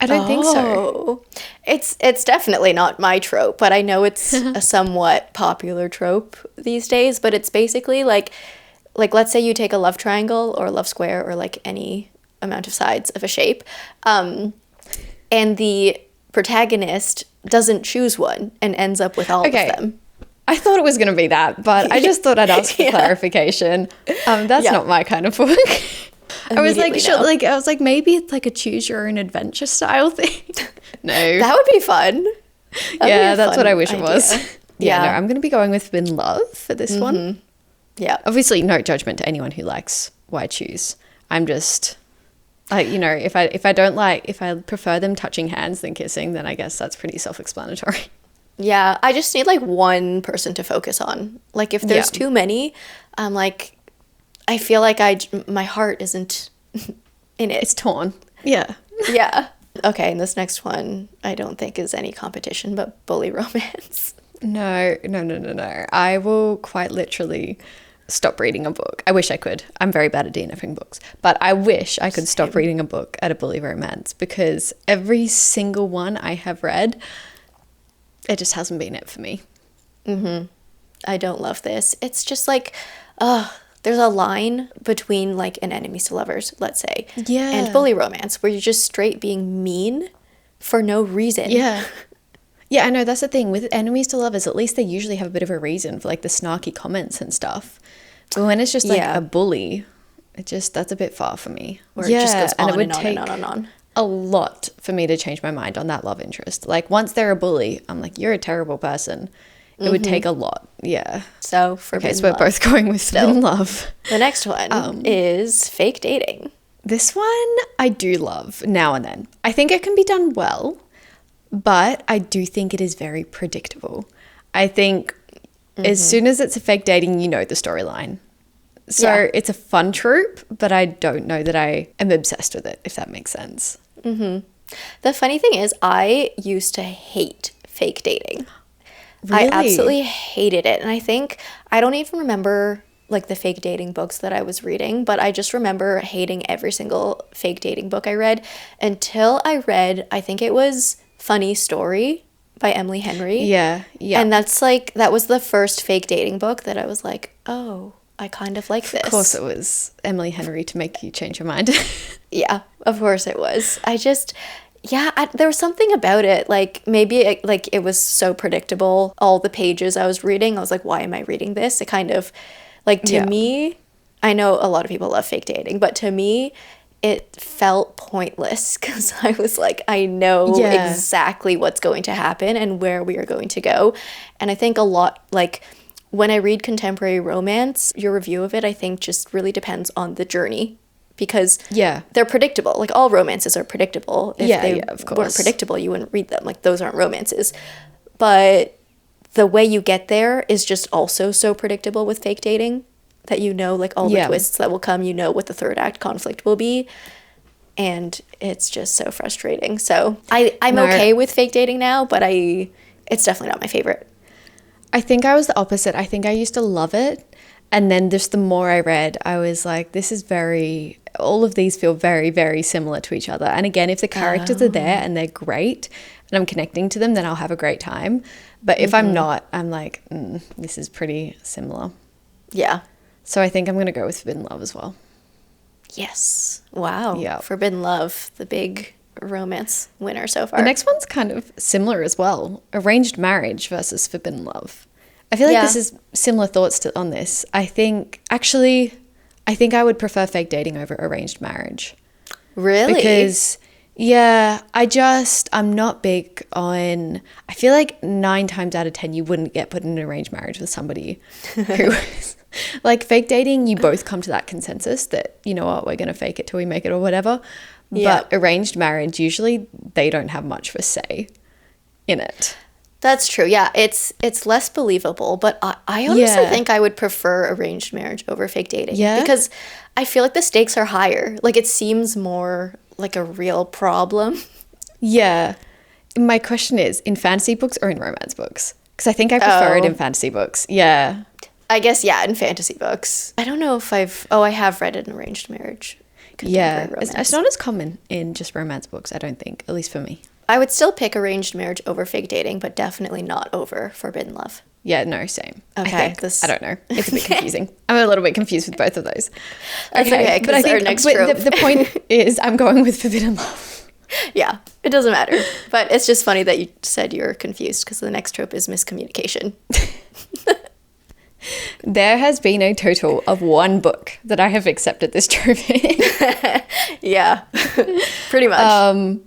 I don't think so. It's definitely not my trope, but I know it's a somewhat popular trope these days. But it's basically like let's say you take a love triangle or a love square or like any amount of sides of a shape, and the protagonist doesn't choose one and ends up with all of them. I thought it was going to be that, but I just thought I'd ask for clarification. That's not my kind of book. I was like, maybe it's like a choose your own adventure style thing. No. That would be fun. That's what I wish it was. No, I'm going to be going with forbidden love for this one. Yeah. Obviously, no judgment to anyone who likes why choose. I'm just, like, you know, if I prefer them touching hands than kissing, then I guess that's pretty self-explanatory. Yeah, I just need like one person to focus on. Like if there's too many, I'm like, I feel like my heart isn't in it. It's torn. Yeah. Yeah. Okay, and this next one I don't think is any competition, but bully romance. No. I will quite literally stop reading a book. I wish I could. I'm very bad at DNFing books, but I wish I could stop reading a book at a bully romance, because every single one I have read, it just hasn't been it for me. I don't love this. It's just like, there's a line between like an enemies to lovers, let's say, and bully romance, where you're just straight being mean for no reason. Yeah, I know, that's the thing. With enemies to lovers, at least they usually have a bit of a reason for like the snarky comments and stuff. But when it's just like a bully, that's a bit far for me. Or it just goes on and on and on and on. A lot for me to change my mind on that love interest. Like once they're a bully, I'm like, you're a terrible person. It would take a lot. Yeah. So forbidden so we're both going with forbidden love. The next one is fake dating. This one I do love now and then. I think it can be done well, but I do think it is very predictable. I think as soon as it's a fake dating, you know the storyline. So it's a fun trope, but I don't know that I am obsessed with it, if that makes sense. The funny thing is, I used to hate fake dating. Really? I absolutely hated it. And I don't even remember like the fake dating books that I was reading, but I just remember hating every single fake dating book I read until I read, I think it was Funny Story by Emily Henry. Yeah. And that's like, that was the first fake dating book that I was like, oh, I kind of like this. Of course it was Emily Henry to make you change your mind. Yeah, of course it was. There was something about it. Like maybe it was so predictable. All the pages I was reading, I was like, why am I reading this? It kind of, like, to me, I know a lot of people love fake dating, but to me, it felt pointless because I was like, I know exactly what's going to happen and where we are going to go. And I think a lot, like, when I read contemporary romance, your review of it, I think, just really depends on the journey. Because they're predictable. Like, all romances are predictable. If they of course. weren't predictable, you wouldn't read them. Like, those aren't romances. But the way you get there is just also so predictable with fake dating that you know, like, all the twists that will come. You know what the third act conflict will be. And it's just so frustrating. So I'm okay with fake dating now, but it's definitely not my favorite. I think I was the opposite. I think I used to love it. And then just the more I read, I was like, all of these feel very, very similar to each other. And again, if the characters are there and they're great and I'm connecting to them, then I'll have a great time. But if I'm not, I'm like, this is pretty similar. Yeah. So I think I'm going to go with Forbidden Love as well. Yes. Wow. Yeah. Forbidden Love, the big romance winner so far. The next one's kind of similar as well. Arranged Marriage versus Forbidden Love. I feel like this is similar thoughts on this. I think I would prefer fake dating over arranged marriage. Really? Because, I'm not big on, I feel like 9 times out of 10, you wouldn't get put in an arranged marriage with somebody who is, like, fake dating, you both come to that consensus that, you know what, we're going to fake it till we make it or whatever. But arranged marriage, usually they don't have much of a say in it. That's true. Yeah, it's less believable, but I honestly think I would prefer arranged marriage over fake dating. Yeah. Because I feel like the stakes are higher. Like, it seems more like a real problem. Yeah. My question is, in fantasy books or in romance books? Because I think I prefer it in fantasy books. Yeah. I guess, in fantasy books. I don't know if I have read an arranged marriage. Yeah. It's not as common in just romance books, I don't think, at least for me. I would still pick arranged marriage over fake dating, but definitely not over Forbidden Love. Yeah, no, same. Okay. I don't know. It's a bit confusing. I'm a little bit confused with both of those. That's okay, but I think the point is I'm going with Forbidden Love. Yeah, it doesn't matter. But it's just funny that you said you're confused because the next trope is miscommunication. There has been a total of 1 book that I have accepted this trope in. Yeah, pretty much.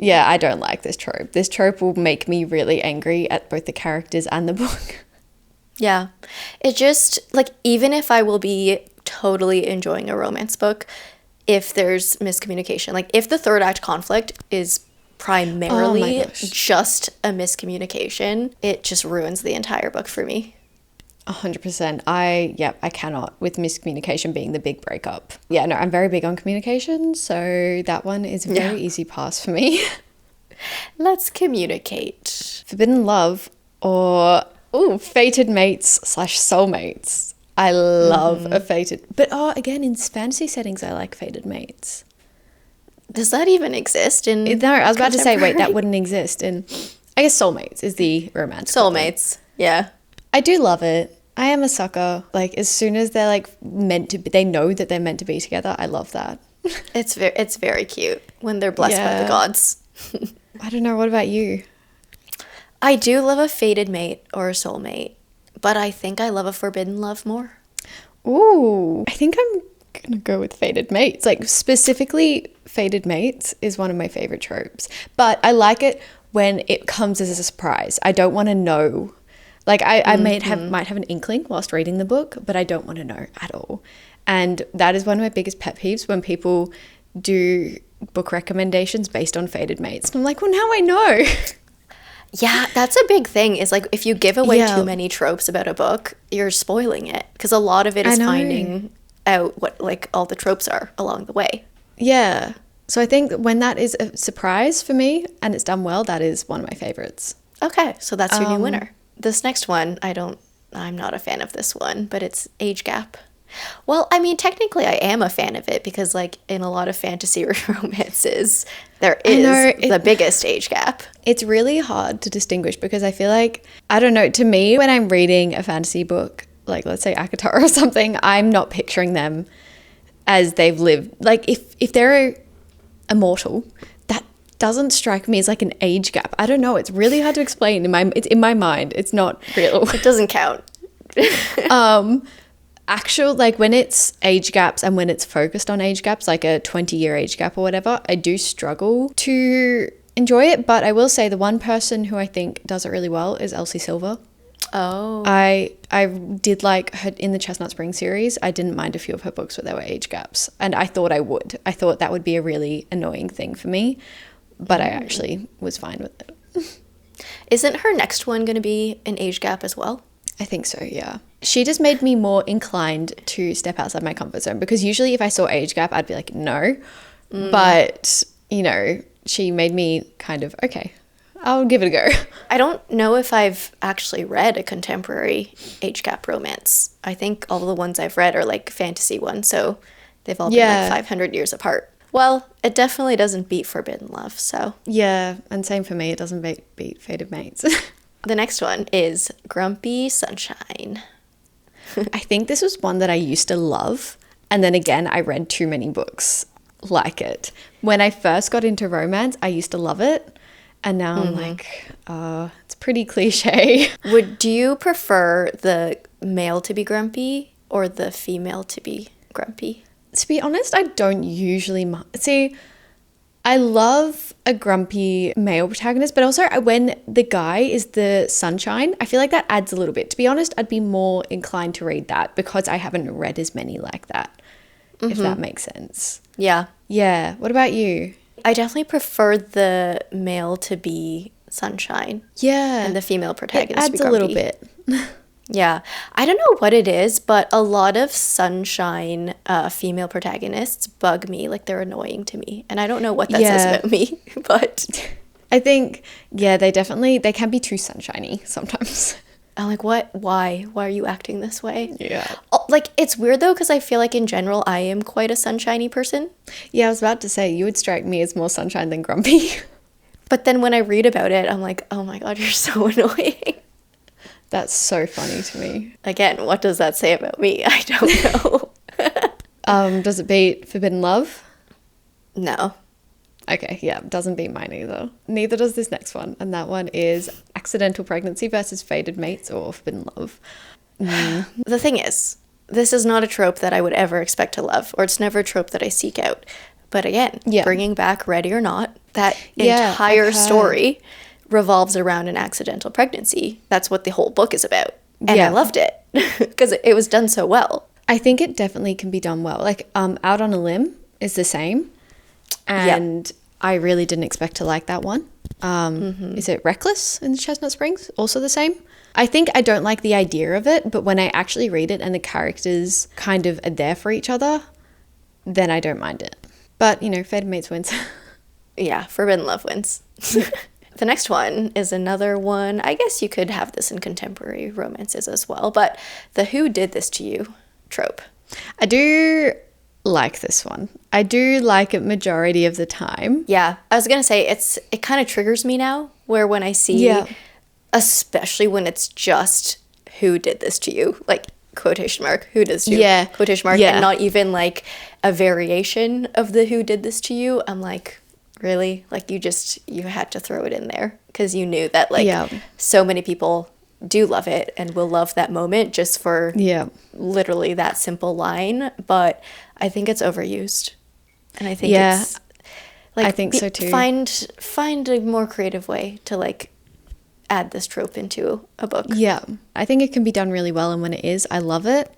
Yeah, I don't like this trope. This trope will make me really angry at both the characters and the book. Yeah. It just, like, even if I will be totally enjoying a romance book, if there's miscommunication, like, if the third act conflict is primarily just a miscommunication, it just ruins the entire book for me. 100%. I cannot, with miscommunication being the big breakup. Yeah, no, I'm very big on communication, so that one is a very easy pass for me. Let's communicate. Forbidden Love or fated mates / soulmates. I love a fated, but again, in fantasy settings, I like fated mates. Does that even exist in No, I was about to say, wait, that wouldn't exist in, I guess soulmates is the romance. Soulmates, yeah. I do love it. I am a sucker. Like, as soon as they're like meant to be, they know that they're meant to be together. I love that. It's very cute when they're blessed by the gods. I don't know. What about you? I do love a fated mate or a soulmate, but I think I love a forbidden love more. Ooh, I think I'm going to go with fated mates. Like, specifically, fated mates is one of my favorite tropes. But I like it when it comes as a surprise. I don't want to know. Like, I might have an inkling whilst reading the book, but I don't want to know at all. And that is one of my biggest pet peeves, when people do book recommendations based on fated mates. And I'm like, well, now I know. Yeah, that's a big thing, is like, if you give away too many tropes about a book, you're spoiling it. Because a lot of it is finding out what, like, all the tropes are along the way. Yeah. So I think when that is a surprise for me and it's done well, that is one of my favorites. Okay, so that's your new winner. This next one, I'm not a fan of this one, but it's age gap. Well, I mean, technically I am a fan of it because, like, in a lot of fantasy romances, there is the biggest age gap. It's really hard to distinguish because I feel like, I don't know, to me, when I'm reading a fantasy book, like let's say Akatar or something, I'm not picturing them as they've lived. Like, if they're immortal, that doesn't strike me as like an age gap. I don't know. It's really hard to explain. It's in my mind. It's not real. It doesn't count. Actual, like when it's age gaps and when it's focused on age gaps, like a 20-year age gap or whatever, I do struggle to enjoy it. But I will say the one person who I think does it really well is Elsie Silver. Oh. I did like her in the Chestnut Spring series. I didn't mind a few of her books where there were age gaps, and I thought I would. I thought that would be a really annoying thing for me, but I actually was fine with it. Isn't her next one going to be an age gap as well? I think so, yeah. She just made me more inclined to step outside my comfort zone because usually if I saw age gap, I'd be like, no. But, you know, she made me kind of, okay, I'll give it a go. I don't know if I've actually read a contemporary age gap romance. I think all the ones I've read are like fantasy ones, so they've all been like 500 years apart. Well, it definitely doesn't beat Forbidden Love, so. Yeah, and same for me. It doesn't beat Fated Mates. The next one is Grumpy Sunshine. I think this was one that I used to love. And then again, I read too many books like it. When I first got into romance, I used to love it. And now I'm like, it's pretty cliche. Do you prefer the male to be grumpy or the female to be grumpy? To be honest, I don't usually see. I love a grumpy male protagonist, but also when the guy is the sunshine, I feel like that adds a little bit. To be honest, I'd be more inclined to read that because I haven't read as many like that, if that makes sense. Yeah. Yeah. What about you? I definitely prefer the male to be sunshine. Yeah. And the female protagonist to be grumpy. A little bit. Yeah. I don't know what it is, but a lot of sunshine female protagonists bug me. Like, they're annoying to me. And I don't know what that says about me, but... I think, they can be too sunshiny sometimes. I'm like, what? Why? Why are you acting this way? Yeah. Like, it's weird, though, because I feel like in general, I am quite a sunshiny person. Yeah, I was about to say, you would strike me as more sunshine than grumpy. But then when I read about it, I'm like, oh my God, you're so annoying. That's so funny to me. Again, what does that say about me? I don't know. Does it beat Forbidden Love? No. Okay, yeah, doesn't beat mine either. Neither does this next one. And that one is Accidental Pregnancy versus Fated Mates or Forbidden Love. The thing is, this is not a trope that I would ever expect to love, or it's never a trope that I seek out. But again, bringing back Ready or Not, that entire story revolves around an accidental pregnancy. That's what the whole book is about. And I loved it because it was done so well. I think it definitely can be done well. Like, Out on a Limb is the same. And I really didn't expect to like that one. Is it Reckless in the Chestnut Springs? Also the same. I think I don't like the idea of it, but when I actually read it and the characters kind of are there for each other, then I don't mind it. But, you know, Fated Mates wins. Yeah, Forbidden Love wins. The next one is another one. I guess you could have this in contemporary romances as well, but the Who Did This to You trope. I do like this one. I do like it majority of the time. Yeah, I was going to say it kind of triggers me now, where when I see, especially when it's just who did this to you, like quotation mark, who did this to you, quotation mark, and not even like a variation of the who did this to you, I'm like, really? Like, you had to throw it in there because you knew that, like, so many people do love it and will love that moment just for literally that simple line. But I think it's overused. And I think it's, like, I think so too. Find a more creative way to, like, add this trope into a book. Yeah. I think it can be done really well, and when it is, I love it.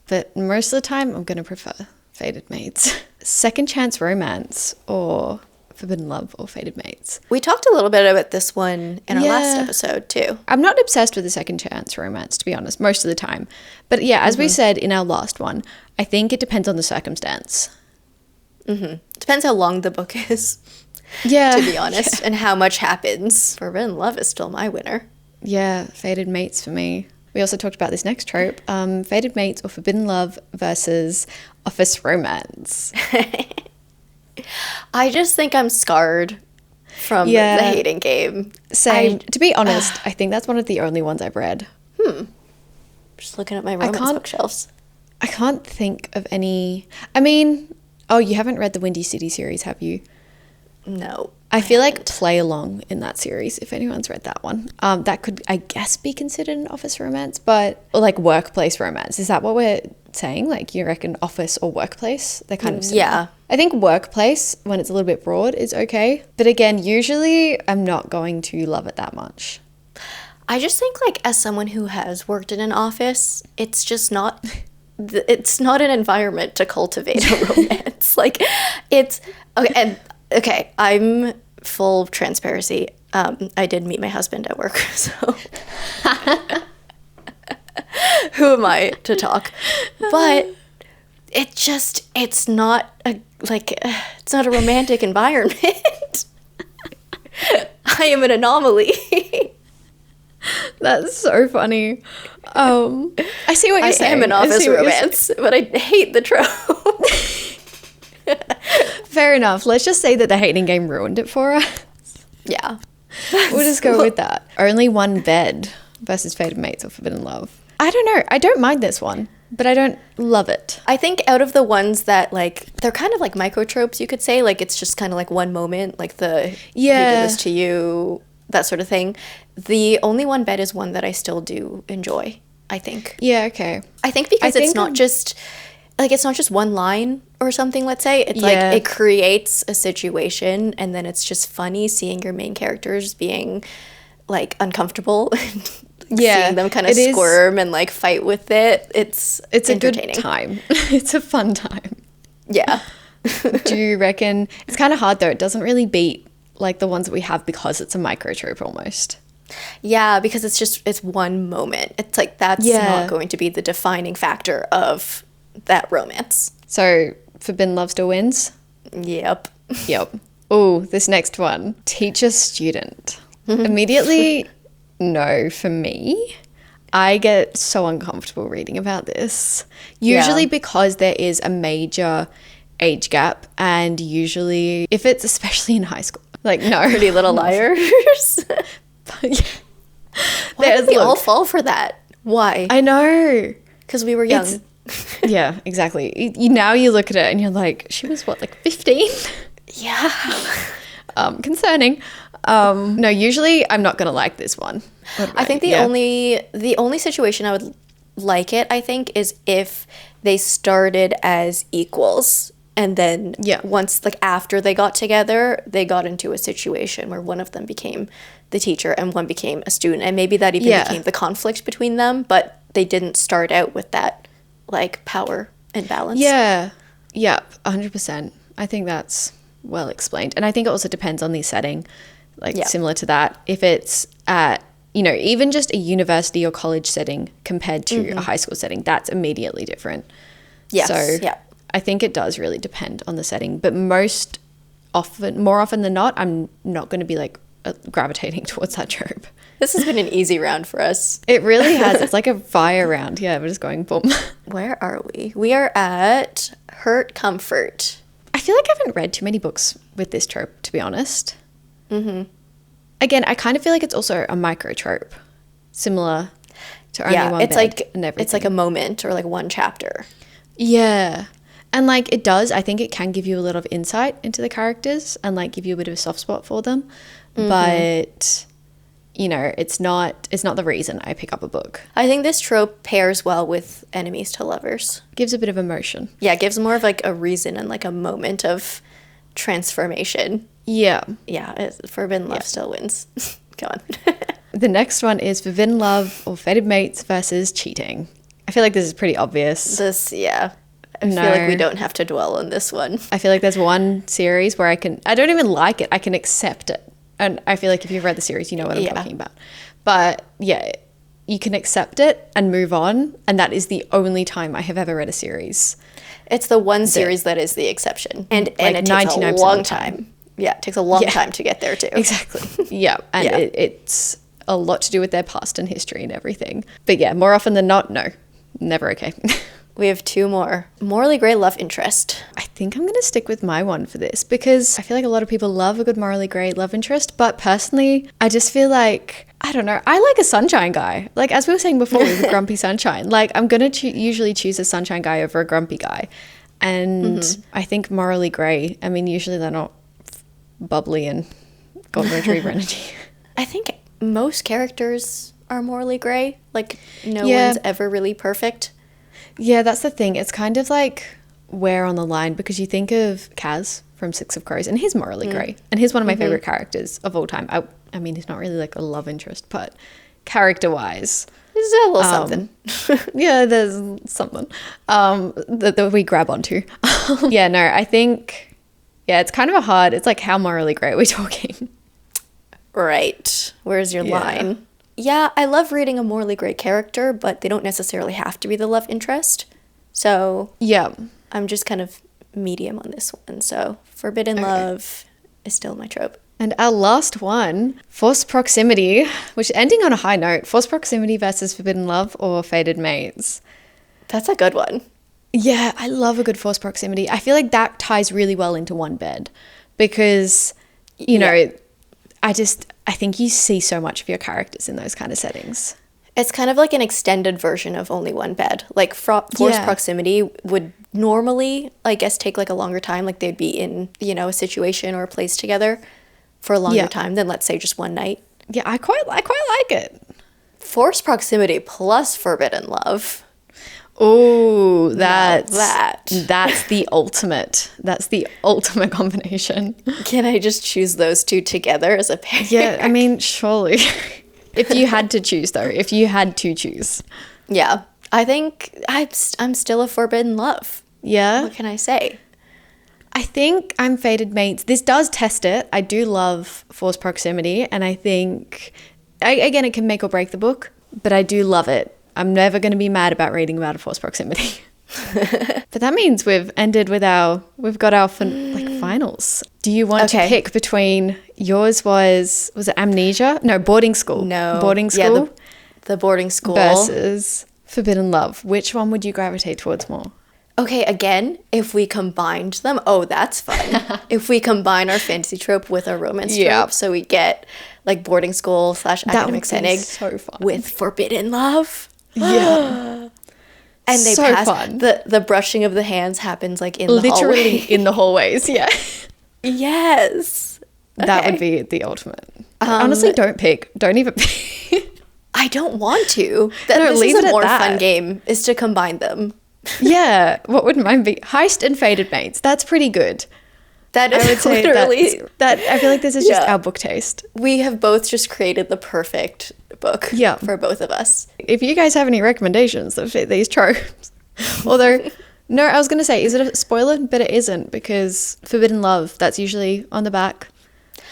But most of the time, I'm going to prefer Fated Mates. Second chance romance or Forbidden Love or Fated Mates. We talked a little bit about this one in our last episode too. I'm not obsessed with the second chance romance, to be honest, most of the time. But yeah, as we said in our last one, I think it depends on the circumstance. Depends how long the book is, to be honest, and how much happens. Forbidden Love is still my winner. Yeah, Fated Mates for me. We also talked about this next trope, fated mates or forbidden love versus office romance. I just think I'm scarred from the hating game. Same. To be honest, I think that's one of the only ones I've read. Just looking at my romance bookshelves. I can't think of any. I mean, oh, you haven't read the Windy City series, have you? No. I feel like Play Along in that series, if anyone's read that one. That could, I guess, be considered an office romance, but or like workplace romance. Is that what we're saying? Like, you reckon office or workplace? They're kind of similar. Yeah. I think workplace, when it's a little bit broad, is okay. But again, usually I'm not going to love it that much. I just think, like, as someone who has worked in an office, it's just not... It's not an environment to cultivate a romance. Like, it's... Okay, and... Okay, I'm full transparency. I did meet my husband at work, so who am I to talk? But it's not a romantic environment. I am an anomaly. That's so funny. I see what you're saying. I am an office romance, but I hate the trope. Fair enough. Let's just say that the hating game ruined it for us. Yeah. We'll just go with that. Only one bed versus fated mates or forbidden love. I don't know. I don't mind this one, but I don't love it. I think out of the ones that, like, they're kind of like micro tropes, you could say. Like, it's just kind of like one moment, like the he did this to you, that sort of thing. The only one bed is one that I still do enjoy, I think. Yeah, okay. I think because it's not just... Like, it's not just one line or something, let's say. It's like it creates a situation, and then it's just funny seeing your main characters being, like, uncomfortable. Seeing them kind of squirm and, like, fight with it. It's entertaining. A good time. It's a fun time. Yeah. Do you reckon... It's kind of hard, though. It doesn't really beat, like, the ones that we have because it's a micro trope almost. Yeah, because it's one moment. It's like, that's not going to be the defining factor of... that romance. So, forbidden love still wins? Yep. Oh, this next one. Teacher student. Immediately, no for me. I get so uncomfortable reading about this. Usually because there is a major age gap, and usually, if it's especially in high school, like, no. Pretty Little Liars. Why did we all fall for that? Why? I know. Because we were young. Yeah, exactly. Now you look at it and you're like, she was what, like 15? Yeah. Concerning. No, usually I'm not gonna like this one. I think the only situation I would like it, I think, is if they started as equals, and then once, like, after they got together, they got into a situation where one of them became the teacher and one became a student, and maybe that even became the conflict between them, but they didn't start out with that, like, power and balance. Yeah, 100%. I think that's well explained. And I think it also depends on the setting, like, similar to that. If it's at, you know, even just a university or college setting compared to a high school setting, that's immediately different. Yes, so I think it does really depend on the setting. But more often than not, I'm not going to be, like, gravitating towards that trope. This has been an easy round for us. It really has. It's like a fire round. Yeah, we're just going boom. Where are we? We are at Hurt Comfort. I feel like I haven't read too many books with this trope, to be honest. Again, I kind of feel like it's also a micro trope, similar to Only One Bed and everything. It's like a moment or like one chapter. Yeah. And, like, it does, I think it can give you a lot of insight into the characters and, like, give you a bit of a soft spot for them. But, you know, it's not the reason I pick up a book. I think this trope pairs well with enemies to lovers. Gives a bit of emotion. Yeah, it gives more of, like, a reason and, like, a moment of transformation. Yeah. Yeah, Forbidden Love still wins. Go on. The next one is Forbidden Love or Fated Mates versus cheating. I feel like this is pretty obvious. I feel like we don't have to dwell on this one. I feel like there's one series where I don't even like it. I can accept it. And I feel like if you've read the series, you know what I'm talking about. But yeah, you can accept it and move on. And that is the only time I have ever read a series. It's the one series that is the exception. And it takes a long time. Yeah, it takes a long time to get there too. Exactly. Yeah. And it's a lot to do with their past and history and everything. But yeah, more often than not, no, never okay. We have 2 more. Morally grey love interest. I think I'm going to stick with my one for this because I feel like a lot of people love a good morally grey love interest. But personally, I just feel like, I don't know, I like a sunshine guy. Like, as we were saying before, with grumpy sunshine. Like, I'm going to usually choose a sunshine guy over a grumpy guy. And I think morally grey, I mean, usually they're not bubbly and golden retriever energy. I think most characters are morally grey. Like, no one's ever really perfect. Yeah, that's the thing. It's kind of like where on the line, because you think of Kaz from Six of Crows, and he's morally grey, and he's one of my favorite characters of all time. I mean, he's not really like a love interest, but character-wise, there's a little something. Yeah, there's something that we grab onto. Yeah, no, I think, yeah, it's kind of it's like, how morally grey are we talking? Right. Where's your line? Yeah, I love reading a morally grey character, but they don't necessarily have to be the love interest. So yeah, I'm just kind of medium on this one. So forbidden love is still my trope. And our last one, forced proximity, which ending on a high note, forced proximity versus forbidden love or fated mates. That's a good one. Yeah, I love a good forced proximity. I feel like that ties really well into one bed because, you know, I think you see so much of your characters in those kind of settings. It's kind of like an extended version of only one bed. Like forced proximity would normally, I guess, take like a longer time. Like they'd be in, you know, a situation or a place together for a longer time than, let's say, just one night. Yeah, I quite like it. Forced proximity plus forbidden love. Oh, that's the ultimate. That's the ultimate combination. Can I just choose those 2 together as a pair? Yeah, I mean, surely. If you had to choose, though, Yeah, I think I'm still a forbidden love. Yeah. What can I say? I think I'm fated mates. This does test it. I do love forced proximity, and I think, again, it can make or break the book, but I do love it. I'm never going to be mad about reading about a forced proximity. But that means we've got our finals. Do you want to pick between, yours was it Amnesia? No, Boarding School. No. Boarding School. Yeah, the Boarding School. Versus Forbidden Love. Which one would you gravitate towards more? Okay, again, if we combined them, that's fun. If we combine our fantasy trope with our romance trope, so we get like Boarding School / academic setting so fun. With forbidden love. Yeah. And they so pass fun. The brushing of the hands happens like in the hallway. Literally in the hallways, yeah. Yes. That would be the ultimate. Honestly, don't pick. Don't even pick. I don't want to. Leave is it a at more that. fun game, is to combine them. Yeah. What would mine be? Heist and fated mates. That's pretty good. That is, I would say literally that. I feel like this is just our book taste. We have both just created the perfect book for both of us. If you guys have any recommendations that fit these tropes, although, no, I was going to say, is it a spoiler? But it isn't, because Forbidden Love, that's usually on the back.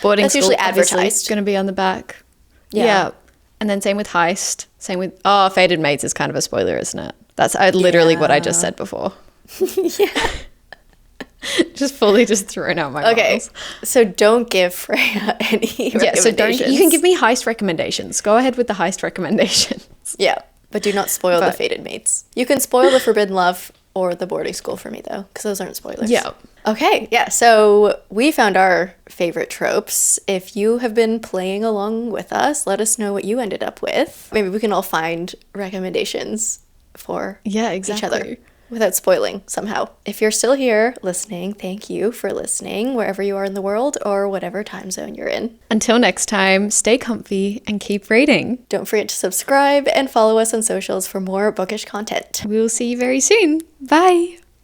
Boarding School, usually advertised. It's going to be on the back. Yeah. And then same with Heist. Same with, Fated Mates is kind of a spoiler, isn't it? That's literally what I just said before. Yeah. Just fully thrown out my models. So don't give Freya any recommendations. So you can give me Heist recommendations. Go ahead with the Heist recommendations. Yeah, but do not spoil the fated mates. You can spoil the Forbidden Love or the Boarding School for me, though, because those aren't spoilers. Yeah. Okay, yeah, so we found our favorite tropes. If you have been playing along with us, let us know what you ended up with. Maybe we can all find recommendations for each other without spoiling somehow. If you're still here listening, thank you for listening wherever you are in the world or whatever time zone you're in. Until next time, stay comfy and keep reading. Don't forget to subscribe and follow us on socials for more bookish content. We will see you very soon. Bye.